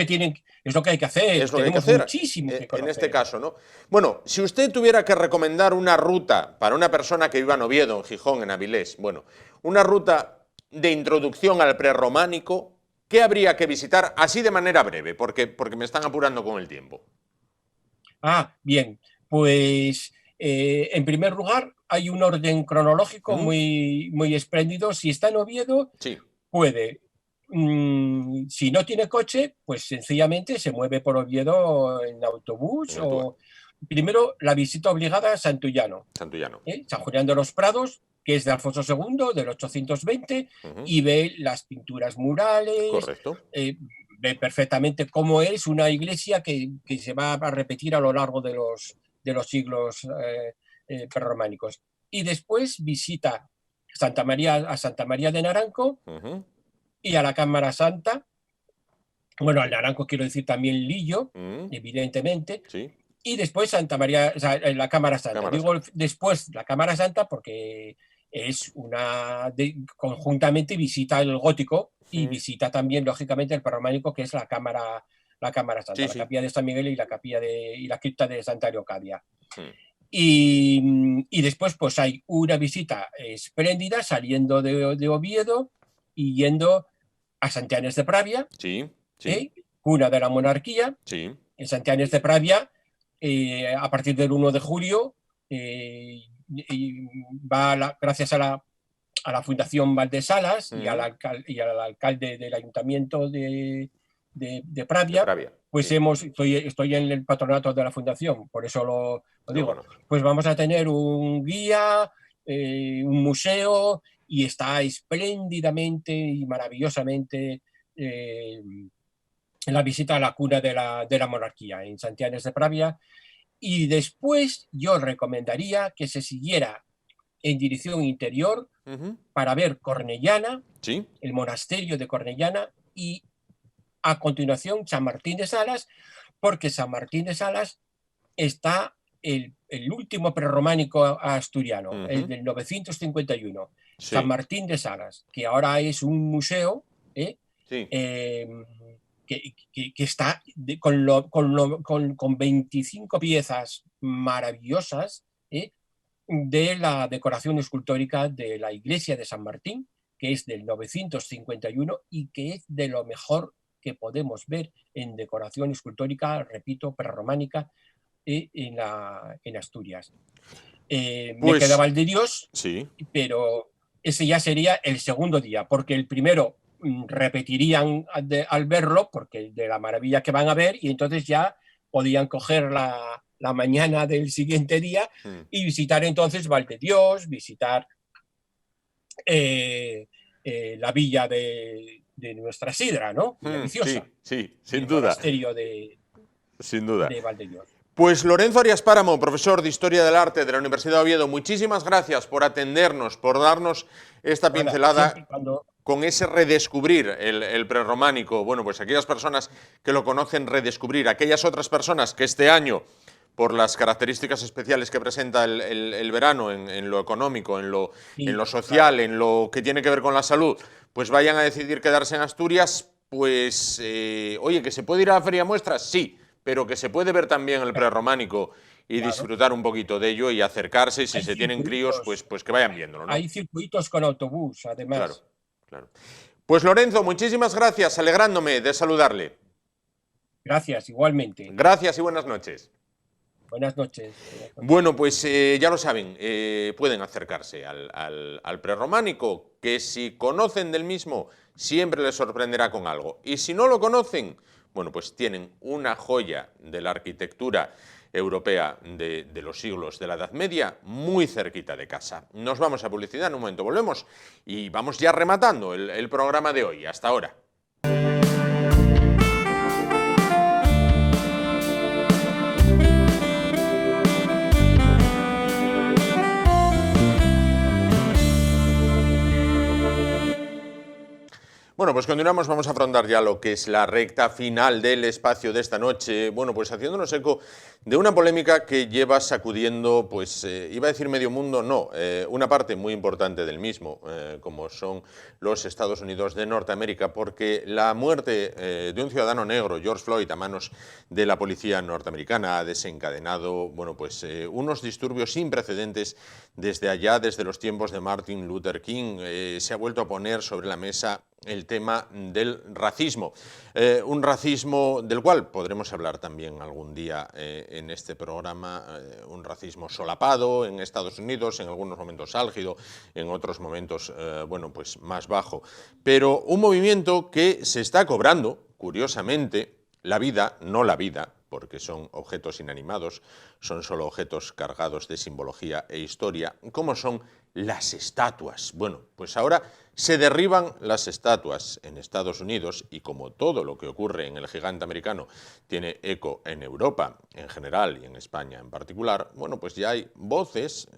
que hay que hacer.
Es lo que hay que
Tenemos
hacer
muchísimo que
en este
conocer.
caso, ¿no? Bueno, si usted tuviera que recomendar una ruta para una persona que viva en Oviedo, en Gijón, en Avilés, bueno, una ruta de introducción al prerrománico, ¿qué habría que visitar así de manera breve? Porque me están apurando con el tiempo.
Bien, pues en primer lugar hay un orden cronológico
¿Mm?
muy espléndido. Si está en Oviedo,
Sí,
puede. Si no tiene coche, pues sencillamente se mueve por Oviedo en autobús
en el Túa,
o primero la visita obligada a Santullano,
Santullano.
San Julián de los Prados, que es de Alfonso II, del 820,
Ujú,
y ve las pinturas murales,
correcto.
ve perfectamente cómo es una iglesia que se va a repetir a lo largo de los siglos prerrománicos. Y después visita a Santa María de Naranco
Ujú,
y a la Cámara Santa. Bueno, al Naranco quiero decir también Lillo,
mm,
evidentemente,
sí,
y después Santa María, o sea, la Cámara Santa.
Cámara
Digo
Santa.
después la Cámara Santa porque es conjuntamente visita el gótico y
Mm,
visita también, lógicamente, el prerrománico, que es la Cámara Santa,
sí,
la
sí.
capilla de San Miguel y la cripta de Santa Leocadia.
Mm,
Y después, pues hay una visita espléndida saliendo de Oviedo y yendo a Santianes de Pravia,
sí, sí,
¿eh? Cuna de la monarquía.
sí.
En Santianes de Pravia, a partir del 1 de julio, y gracias a la Fundación Valdesalas
Mm,
y al alcalde del ayuntamiento de
de
Pravia,
Pravia,
pues
sí.
estoy en el patronato de la fundación, por eso lo
Lo
digo.
conozco.
Pues vamos a tener un guía, un museo, y está espléndidamente y maravillosamente la visita a la cuna de la monarquía en Santianes de Pravia. Y después yo recomendaría que se siguiera en dirección interior
Ujú,
para ver Cornellana,
sí,
el monasterio de Cornellana, y a continuación San Martín de Salas, porque San Martín de Salas está el último prerrománico asturiano, el
ujú,
del 951. San
sí,
Martín de Salas, que ahora es un museo, ¿eh?
Sí.
Que está con 25 piezas maravillosas de la decoración escultórica de la iglesia de San Martín, que es del 951 y que es de lo mejor que podemos ver en decoración escultórica, repito, prerrománica, en Asturias. Me queda Valdedios,
sí,
pero ese ya sería el segundo día, porque el primero repetirían al verlo, porque de la maravilla que van a ver, y entonces ya podían coger la mañana del siguiente día y visitar entonces Valdedios, visitar la villa de Nuestra Sidra, ¿no? Villa Viciosa.
Sí, sin
el
duda.
Monasterio
Sin duda.
de Valdedios.
Pues Lorenzo Arias Páramo, profesor de Historia del Arte de la Universidad de Oviedo, muchísimas gracias por atendernos, por darnos esta pincelada con ese redescubrir el prerrománico. Bueno, pues aquellas personas que lo conocen, redescubrir. Aquellas otras personas que este año, por las características especiales que presenta el verano en lo económico, en lo social, en lo que tiene que ver con la salud, pues vayan a decidir quedarse en Asturias, pues, oye, ¿que se puede ir a la Feria Muestras? Sí, pero que se puede ver también el prerrománico y disfrutar un poquito de ello y acercarse, y si se tienen críos, pues que vayan viéndolo, ¿no?
Hay circuitos con autobús, además.
Claro, claro. Pues Lorenzo, muchísimas gracias, alegrándome de saludarle.
Gracias, igualmente.
Gracias y buenas noches.
Buenas noches.
Bueno, pues ya lo saben, pueden acercarse al prerrománico, que si conocen del mismo, siempre les sorprenderá con algo. Y si no lo conocen, bueno, pues tienen una joya de la arquitectura europea de los siglos de la Edad Media muy cerquita de casa. Nos vamos a publicidad, en un momento volvemos y vamos ya rematando el programa de hoy. Hasta ahora. Bueno, pues continuamos, vamos a afrontar ya lo que es la recta final del espacio de esta noche, bueno, pues haciéndonos eco de una polémica que lleva sacudiendo, pues iba a decir medio mundo, no, una parte muy importante del mismo, como son los Estados Unidos de Norteamérica, porque la muerte de un ciudadano negro, George Floyd, a manos de la policía norteamericana ha desencadenado, bueno, pues unos disturbios sin precedentes desde los tiempos de Martin Luther King. Se ha vuelto a poner sobre la mesa el tema del racismo, un racismo del cual podremos hablar también algún día en este programa, un racismo solapado en Estados Unidos, en algunos momentos álgido, en otros momentos, bueno, pues más bajo, pero un movimiento que se está cobrando, curiosamente, la vida, no la vida, porque son objetos inanimados, son solo objetos cargados de simbología e historia, como son las estatuas. Bueno, pues ahora se derriban las estatuas en Estados Unidos y como todo lo que ocurre en el gigante americano tiene eco en Europa en general y en España en particular, bueno, pues ya hay voces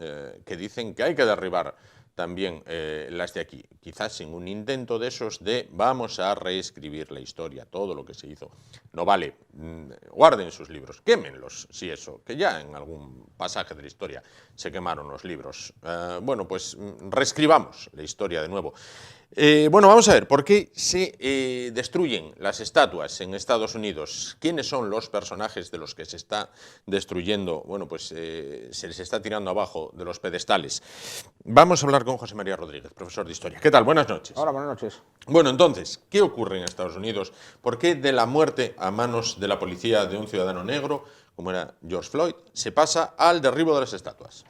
que dicen que hay que derribar también las de aquí, quizás sin un intento de esos de vamos a reescribir la historia, todo lo que se hizo no vale, guarden sus libros, quémenlos, si eso, que ya en algún pasaje de la historia se quemaron los libros, bueno, pues reescribamos la historia de nuevo. Bueno, vamos a ver, ¿por qué se destruyen las estatuas en Estados Unidos? ¿Quiénes son los personajes de los que se está destruyendo? Bueno, pues se les está tirando abajo de los pedestales. Vamos a hablar con José María Rodríguez, profesor de Historia. ¿Qué tal? Buenas noches.
Hola, buenas noches.
Bueno, entonces, ¿qué ocurre en Estados Unidos? ¿Por qué de la muerte a manos de la policía de un ciudadano negro, como era George Floyd, se pasa al derribo de las estatuas?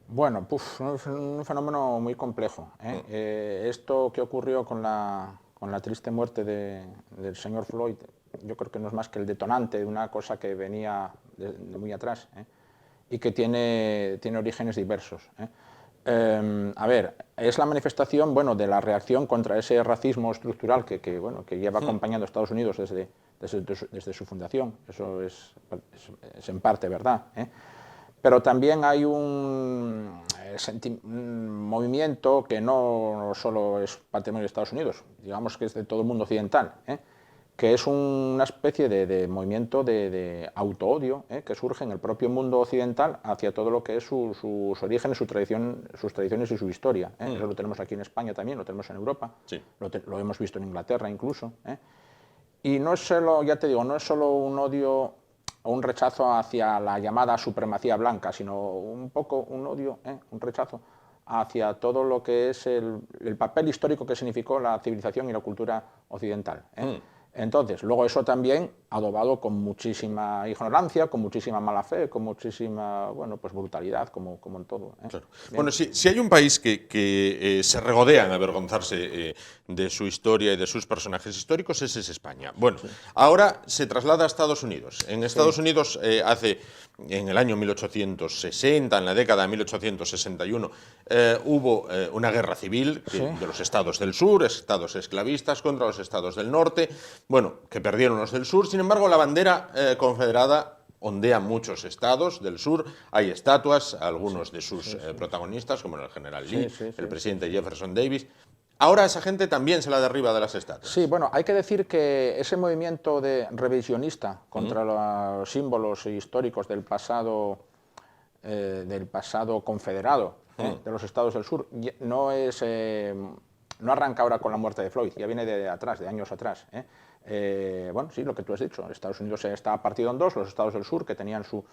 Bueno, es un fenómeno muy complejo, ¿eh? Esto que ocurrió con la triste muerte del señor Floyd, yo creo que no es más que el detonante de una cosa que venía de muy atrás, ¿eh? Y que tiene orígenes diversos, ¿eh? A ver, es la manifestación, bueno, de la reacción contra ese racismo estructural que lleva acompañando a Estados Unidos desde su fundación. Eso es en parte verdad, ¿eh? Pero también hay un movimiento que no solo es patrimonio de Estados Unidos, digamos que es de todo el mundo occidental, ¿eh? que es una especie de movimiento de autoodio que surge en el propio mundo occidental hacia todo lo que es sus orígenes, sus tradiciones y su historia. Eso lo tenemos aquí en España también, lo tenemos en Europa,
Sí.
lo hemos visto en Inglaterra incluso. Y no es solo, ya te digo, no es solo un odio o un rechazo hacia la llamada supremacía blanca, sino un poco un odio, un rechazo hacia todo lo que es el papel histórico que significó la civilización y la cultura occidental. Entonces, luego eso también adobado con muchísima ignorancia, con muchísima mala fe, con muchísima, bueno, pues brutalidad, como en todo.
Claro. Bueno, si hay un país que se regodea en avergonzarse de su historia y de sus personajes históricos, ese es España. Bueno, ahora se traslada a Estados Unidos. En Estados Unidos en el año 1860, en la década de 1861, hubo una guerra civil de los estados del sur, estados esclavistas contra los estados del norte, bueno, que perdieron los del sur. Sin embargo, la bandera confederada ondea muchos estados del sur, hay estatuas, algunos de sus protagonistas, como el general Lee, el presidente Jefferson Davis. Ahora esa gente también se la derriba de las estatuas.
Sí, bueno, hay que decir que ese movimiento revisionista contra los símbolos históricos del pasado confederado de los estados del sur no arranca ahora con la muerte de Floyd, ya viene de atrás, de años atrás. Bueno, sí, lo que tú has dicho, Estados Unidos está partido en dos, los estados del sur, que tenían su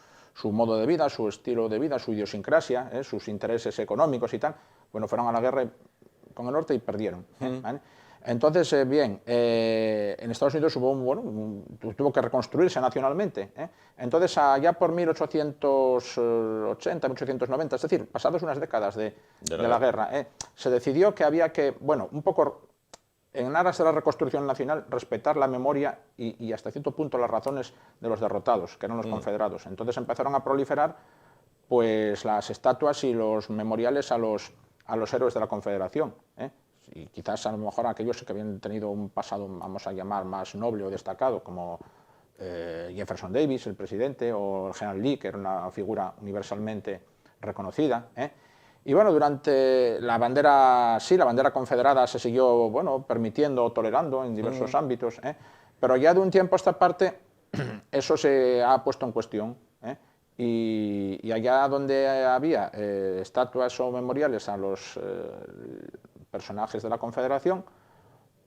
modo de vida, su estilo de vida, su idiosincrasia, sus intereses económicos y tal, bueno, fueron a la guerra con el norte y perdieron. ¿Vale? Entonces, bien, en Estados Unidos tuvo que reconstruirse nacionalmente. Entonces, allá por 1880, 1890, es decir, pasadas unas décadas de la guerra, se decidió que había que, bueno, un poco en aras de la reconstrucción nacional, respetar la memoria y hasta cierto punto las razones de los derrotados, que eran los confederados. Entonces empezaron a proliferar pues las estatuas y los memoriales a los héroes de la Confederación. Y quizás a lo mejor aquellos que habían tenido un pasado, vamos a llamar, más noble o destacado, como Jefferson Davis, el presidente, o el general Lee, que era una figura universalmente reconocida. Y bueno, durante la bandera confederada se siguió, bueno, permitiendo o tolerando en diversos ámbitos, pero ya de un tiempo a esta parte eso se ha puesto en cuestión. Y allá donde había estatuas o memoriales a los personajes de la Confederación,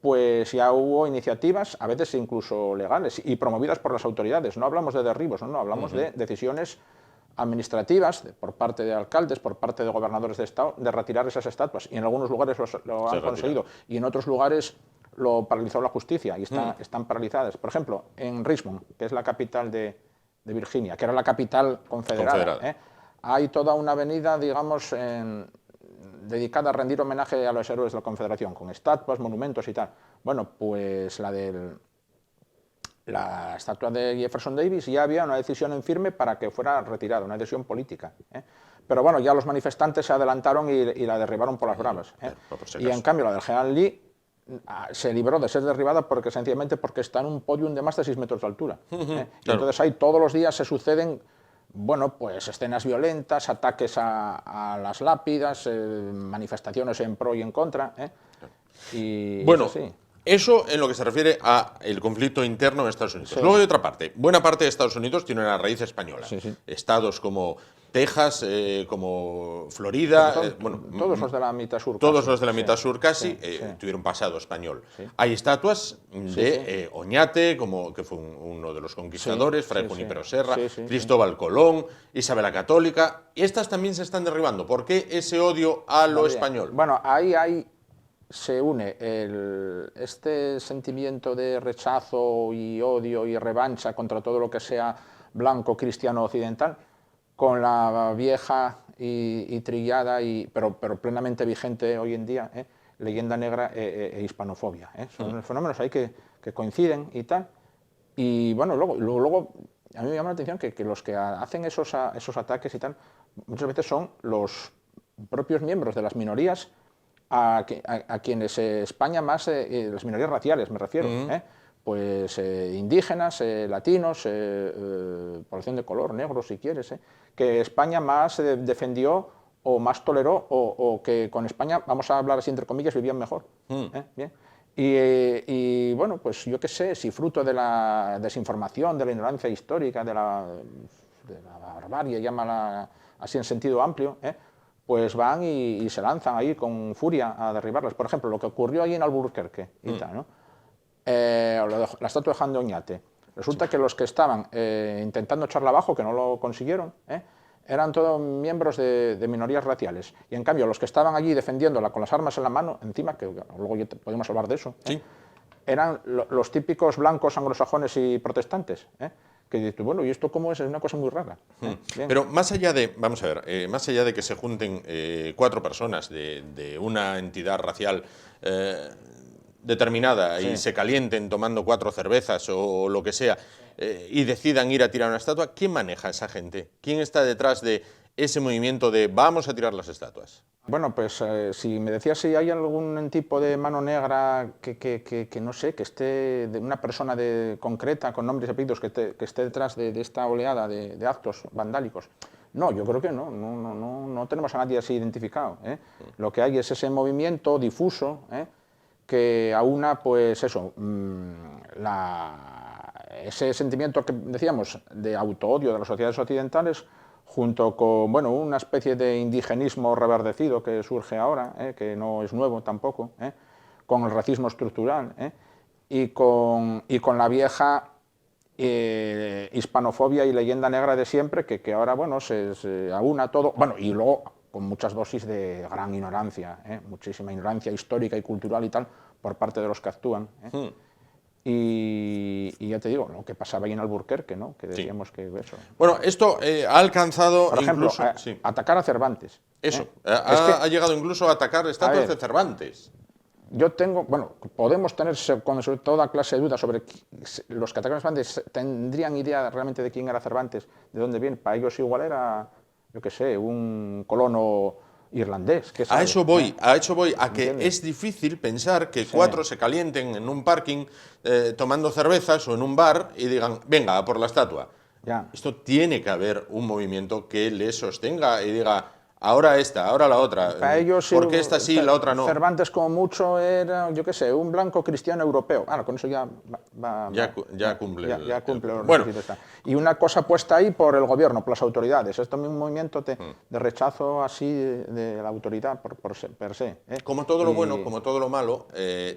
pues ya hubo iniciativas, a veces incluso legales, y promovidas por las autoridades. No hablamos de derribos, no hablamos de decisiones administrativas por parte de alcaldes, por parte de gobernadores de estado, de retirar esas estatuas, y en algunos lugares lo han conseguido, y en otros lugares lo paralizó la justicia y están paralizadas. Por ejemplo, en Richmond, que es la capital de Virginia, que era la capital confederada. Hay toda una avenida, digamos, dedicada a rendir homenaje a los héroes de la Confederación, con estatuas, monumentos y tal. Bueno, pues la estatua de Jefferson Davis ya había una decisión en firme para que fuera retirada, una decisión política. Pero bueno, ya los manifestantes se adelantaron y la derribaron por las bravas. Y en cambio la del general Lee se libró de ser derribada sencillamente porque está en un podium de más de 6 metros de altura. Y entonces ahí todos los días se suceden, bueno, pues escenas violentas, ataques a las lápidas, manifestaciones en pro y en contra. Y
bueno,
sí.
Eso en lo que se refiere al conflicto interno en Estados Unidos. Luego hay otra parte. Buena parte de Estados Unidos tiene una raíz española. Estados como Texas, como Florida,
todos los de la mitad sur.
Todos los de la mitad sur casi tuvieron pasado español. Hay estatuas de Oñate, que fue uno de los conquistadores, Fray Junípero Serra, Cristóbal Colón, Isabel la Católica. Estas también se están derribando. ¿Por qué ese odio a lo español?
Bueno, ahí se une este sentimiento de rechazo y odio y revancha contra todo lo que sea blanco, cristiano, occidental, con la vieja y trillada, pero plenamente vigente hoy en día, leyenda negra e hispanofobia. Son fenómenos ahí que coinciden y tal. Y bueno, luego a mí me llama la atención que los que hacen esos ataques y tal, muchas veces son los propios miembros de las minorías a quienes España más, las minorías raciales me refiero, pues indígenas, latinos, población de color, negros si quieres, que España más defendió o más toleró o que con España, vamos a hablar así entre comillas, vivían mejor. Bien. Y si, bueno, pues yo qué sé, si fruto de la desinformación, de la ignorancia histórica, de la barbarie, llámala así en sentido amplio, pues van y se lanzan ahí con furia a derribarlas. Por ejemplo, lo que ocurrió ahí en Alburquerque y tal, ¿no? La estatua de Juan de Oñate. Resulta que los que estaban intentando echarla abajo, que no lo consiguieron, eran todos miembros de minorías raciales. Y en cambio, los que estaban allí defendiéndola con las armas en la mano, encima, que luego ya podemos hablar de eso,
Sí.
eran los típicos blancos anglosajones y protestantes. Que dices, bueno, ¿y esto cómo es? Es una cosa muy rara. Bien.
Pero más allá de, vamos a ver, más allá de que se junten 4 personas de una entidad racial determinada y se calienten tomando 4 cervezas o lo que sea y decidan ir a tirar una estatua, ¿quién maneja a esa gente? ¿Quién está detrás de ese movimiento de vamos a tirar las estatuas?
Bueno, pues si me decías si hay algún tipo de mano negra que no sé, que esté de una persona concreta, con nombres y apellidos, que esté detrás de esta oleada de actos vandálicos. No, yo creo que no tenemos a nadie así identificado. Lo que hay es ese movimiento difuso que aúna, pues eso, ese sentimiento que decíamos de autoodio de las sociedades occidentales, junto con, bueno, una especie de indigenismo reverdecido que surge ahora, que no es nuevo tampoco, con el racismo estructural, y con la vieja hispanofobia y leyenda negra de siempre, que ahora, bueno, se aúna todo, bueno, y luego con muchas dosis de gran ignorancia, muchísima ignorancia histórica y cultural y tal, por parte de los que actúan. Y ya te digo, lo que pasaba ahí en Alburquerque, ¿no? Que decíamos que eso.
Bueno, esto ha alcanzado
Por ejemplo,
incluso...
atacar a Cervantes.
Eso,
ha
llegado incluso a atacar estatuas de Cervantes.
Yo tengo, bueno, podemos tener sobre toda clase de dudas sobre los que atacaron a Cervantes, tendrían idea realmente de quién era Cervantes, de dónde viene. Para ellos igual era, yo qué sé, un colono irlandés.
A eso voy, a que es difícil pensar que 4 se calienten en un parking tomando cervezas o en un bar y digan, venga, a por la estatua.
Ya.
Esto tiene que haber un movimiento que le sostenga y diga, ahora esta, ahora la otra.
Para ellos,
porque esta sí, la otra no.
Cervantes como mucho era, yo qué sé, un blanco cristiano europeo. Con eso ya
cumple.
Ya cumple los
bueno.
requisitos. Y una cosa puesta ahí por el gobierno, por las autoridades. Es también un movimiento de rechazo así de la autoridad per se.
Como todo lo bueno, como todo lo malo,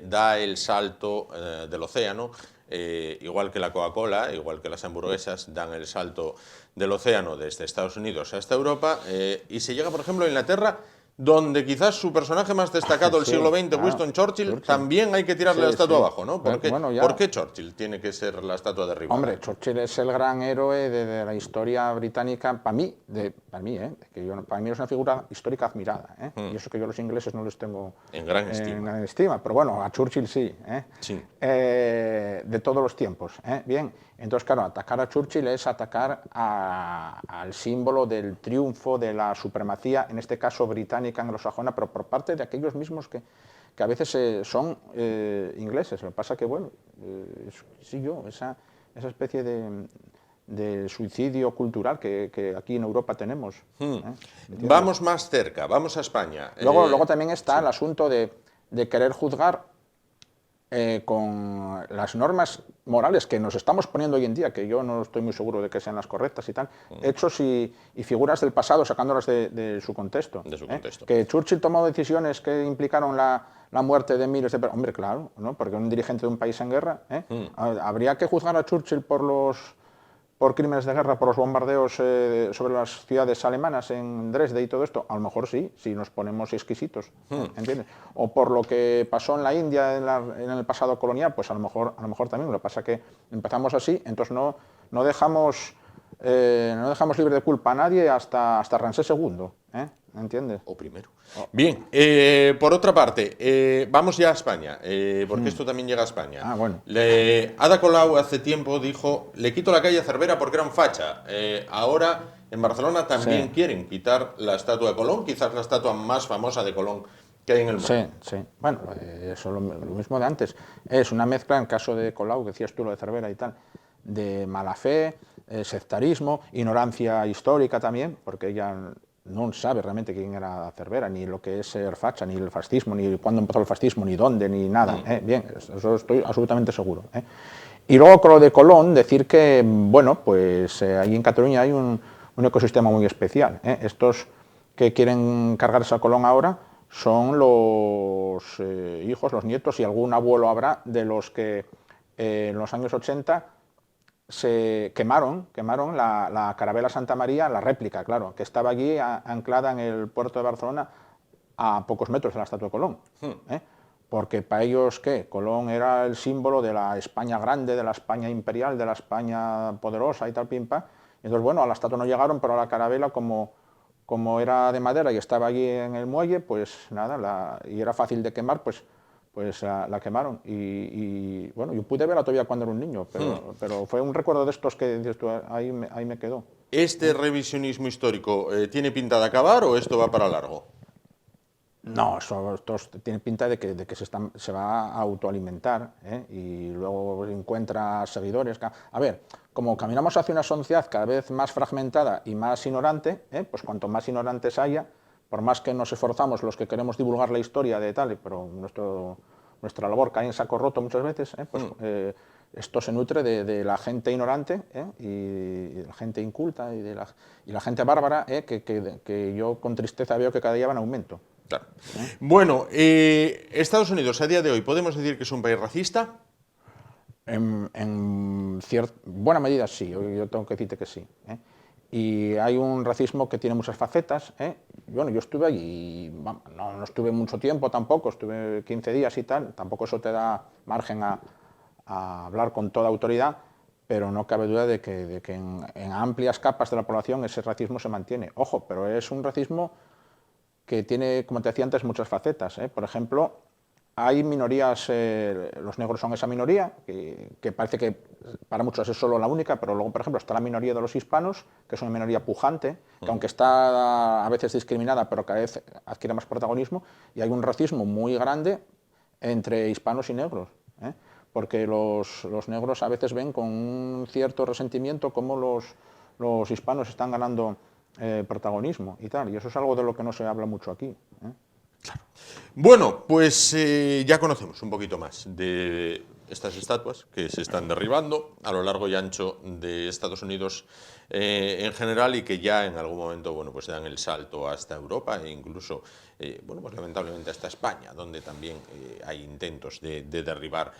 da el salto del océano. Igual que la Coca-Cola, igual que las hamburguesas, dan el salto del océano desde Estados Unidos hasta Europa y se llega, por ejemplo, a Inglaterra, donde quizás su personaje más destacado del siglo XX, Winston Churchill, también hay que tirarle la estatua abajo, ¿no? ¿Por qué Churchill tiene que ser la estatua derribada?
Hombre, Churchill es el gran héroe de la historia británica, para mí, para mí es una figura histórica admirada, y eso que yo a los ingleses no les tengo
en gran
estima, pero bueno, a Churchill sí, de todos los tiempos, bien. Entonces, claro, atacar a Churchill es atacar al símbolo del triunfo de la supremacía, en este caso británica, anglosajona, pero por parte de aquellos mismos que a veces son ingleses. Lo que pasa que, bueno, esa especie de suicidio cultural que aquí en Europa tenemos.
Vamos más cerca, vamos a España.
Luego también está el asunto de querer juzgar con las normas morales que nos estamos poniendo hoy en día, que yo no estoy muy seguro de que sean las correctas y tal, hechos y figuras del pasado sacándolas de su contexto. Que Churchill tomó decisiones que implicaron la muerte de miles de personas. Hombre, claro, ¿no? Porque un dirigente de un país en guerra, habría que juzgar a Churchill por crímenes de guerra, por los bombardeos sobre las ciudades alemanas en Dresde y todo esto. A lo mejor sí, si nos ponemos exquisitos, ¿entiendes? O por lo que pasó en la India en el pasado colonial, pues a lo mejor también. Lo que pasa es que empezamos así, entonces no dejamos libre de culpa a nadie hasta Ramsés II, ¿entiendes?
O primero. Bien, por otra parte, vamos ya a España, porque esto también llega a España.
Bueno.
Ada Colau hace tiempo dijo, le quito la calle a Cervera porque era un facha. Ahora en Barcelona también quieren quitar la estatua de Colón, quizás la estatua más famosa de Colón que hay en el mundo.
Sí. Bueno, eso es lo mismo de antes. Es una mezcla, en caso de Colau, que decías tú lo de Cervera y tal, de mala fe, sectarismo, ignorancia histórica también, porque ella no sabe realmente quién era Cervera, ni lo que es ser facha, ni el fascismo, ni cuándo empezó el fascismo, ni dónde, ni nada. Bien, eso estoy absolutamente seguro. Y luego con lo de Colón, decir que, bueno, pues ahí en Cataluña hay un ecosistema muy especial. Estos que quieren cargarse a Colón ahora son los hijos, los nietos, y algún abuelo habrá, de los que en los años 80 se quemaron la Carabela Santa María, la réplica, claro, que estaba allí anclada en el puerto de Barcelona a pocos metros de la estatua de Colón. Porque para ellos, ¿qué? Colón era el símbolo de la España grande, de la España imperial, de la España poderosa y tal, pimpa. Entonces, bueno, a la estatua no llegaron, pero a la Carabela, como era de madera y estaba allí en el muelle, pues nada, y era fácil de quemar, pues la quemaron. Y bueno, yo pude verla todavía cuando era un niño, pero fue un recuerdo de estos que dices tú, ahí me quedó.
¿Este revisionismo histórico tiene pinta de acabar o esto va para largo?
No, esto tiene pinta de que se va a autoalimentar, y luego encuentra seguidores. A ver, como caminamos hacia una sociedad cada vez más fragmentada y más ignorante, pues cuanto más ignorantes haya, por más que nos esforzamos los que queremos divulgar la historia de tal, pero nuestra labor cae en saco roto muchas veces, pues esto se nutre de la gente ignorante, y de la gente inculta y la gente bárbara, que yo con tristeza veo que cada día va en aumento.
Claro. Bueno, Estados Unidos a día de hoy, ¿podemos decir que es un país racista?
En buena medida sí, yo tengo que decirte que sí. Y hay un racismo que tiene muchas facetas. Bueno, yo estuve allí, no estuve mucho tiempo tampoco, estuve 15 días y tal, tampoco eso te da margen a hablar con toda autoridad, pero no cabe duda de que en amplias capas de la población ese racismo se mantiene. Ojo, pero es un racismo que tiene, como te decía antes, muchas facetas. Por ejemplo, hay minorías, los negros son esa minoría, que parece que para muchos es solo la única, pero luego, por ejemplo, está la minoría de los hispanos, que es una minoría pujante, que aunque está a veces discriminada, pero cada vez adquiere más protagonismo, y hay un racismo muy grande entre hispanos y negros, porque los negros a veces ven con un cierto resentimiento cómo los hispanos están ganando protagonismo y tal, y eso es algo de lo que no se habla mucho aquí.
Claro. Bueno, pues ya conocemos un poquito más de estas estatuas que se están derribando a lo largo y ancho de Estados Unidos en general, y que ya en algún momento, bueno, pues dan el salto hasta Europa e incluso, bueno, pues lamentablemente hasta España, donde también hay intentos de derribar,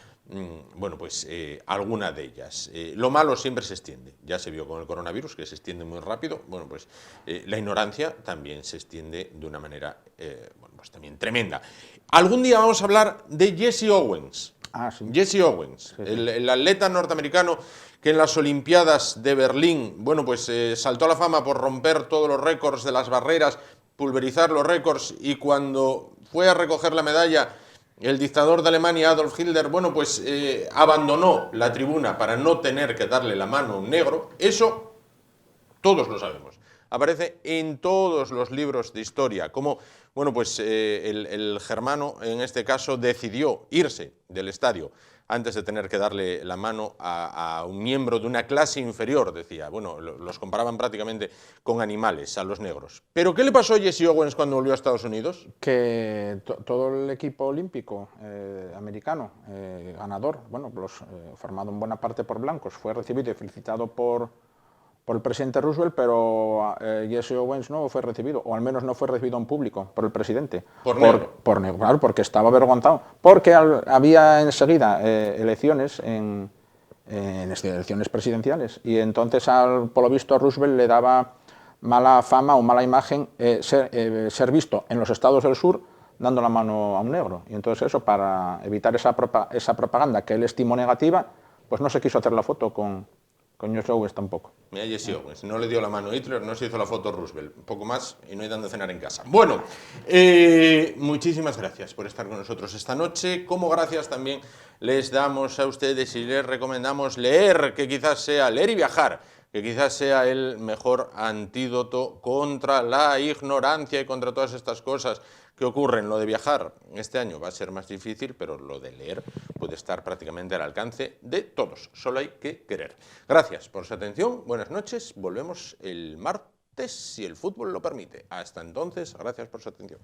bueno, pues alguna de ellas. Lo malo siempre se extiende, ya se vio con el coronavirus, que se extiende muy rápido. Bueno, pues la ignorancia también se extiende de una manera, bueno, pues también tremenda. Algún día vamos a hablar de Jesse Owens.
Sí.
Jesse Owens, sí. El atleta norteamericano que en las Olimpiadas de Berlín, bueno, pues saltó a la fama por romper todos los récords de las barreras, pulverizar los récords, y cuando fue a recoger la medalla, el dictador de Alemania, Adolf Hitler, bueno, pues abandonó la tribuna para no tener que darle la mano a un negro. Eso todos lo sabemos. Aparece en todos los libros de historia, como, bueno, pues el germano, en este caso, decidió irse del estadio antes de tener que darle la mano a un miembro de una clase inferior, decía. Bueno, los comparaban prácticamente con animales, a los negros. ¿Pero qué le pasó a Jesse Owens cuando volvió a Estados Unidos?
Que todo el equipo olímpico americano, ganador, bueno, formado en buena parte por blancos, fue recibido y felicitado por el presidente Roosevelt, pero Jesse Owens no fue recibido, o al menos no fue recibido en público por el presidente.
¿Por negro?
Por negro, claro, porque estaba avergonzado. Porque había enseguida elecciones elecciones presidenciales, y entonces, por lo visto, a Roosevelt le daba mala fama o mala imagen ser visto en los estados del sur dando la mano a un negro. Y entonces eso, para evitar esa propaganda que él estimó negativa, pues no se quiso hacer la foto con Jesse Owens tampoco.
Mira, Jesse Owens, no le dio la mano a Hitler, no se hizo la foto a Roosevelt, un poco más y no hay dónde cenar en casa. Bueno, muchísimas gracias por estar con nosotros esta noche. Como gracias también les damos a ustedes y les recomendamos leer, que quizás sea leer y viajar, que quizás sea el mejor antídoto contra la ignorancia y contra todas estas cosas que ocurren. Lo de viajar este año va a ser más difícil, pero lo de leer puede estar prácticamente al alcance de todos. Solo hay que querer. Gracias por su atención, buenas noches, volvemos el martes. si el fútbol lo permite. Hasta entonces, gracias por su atención.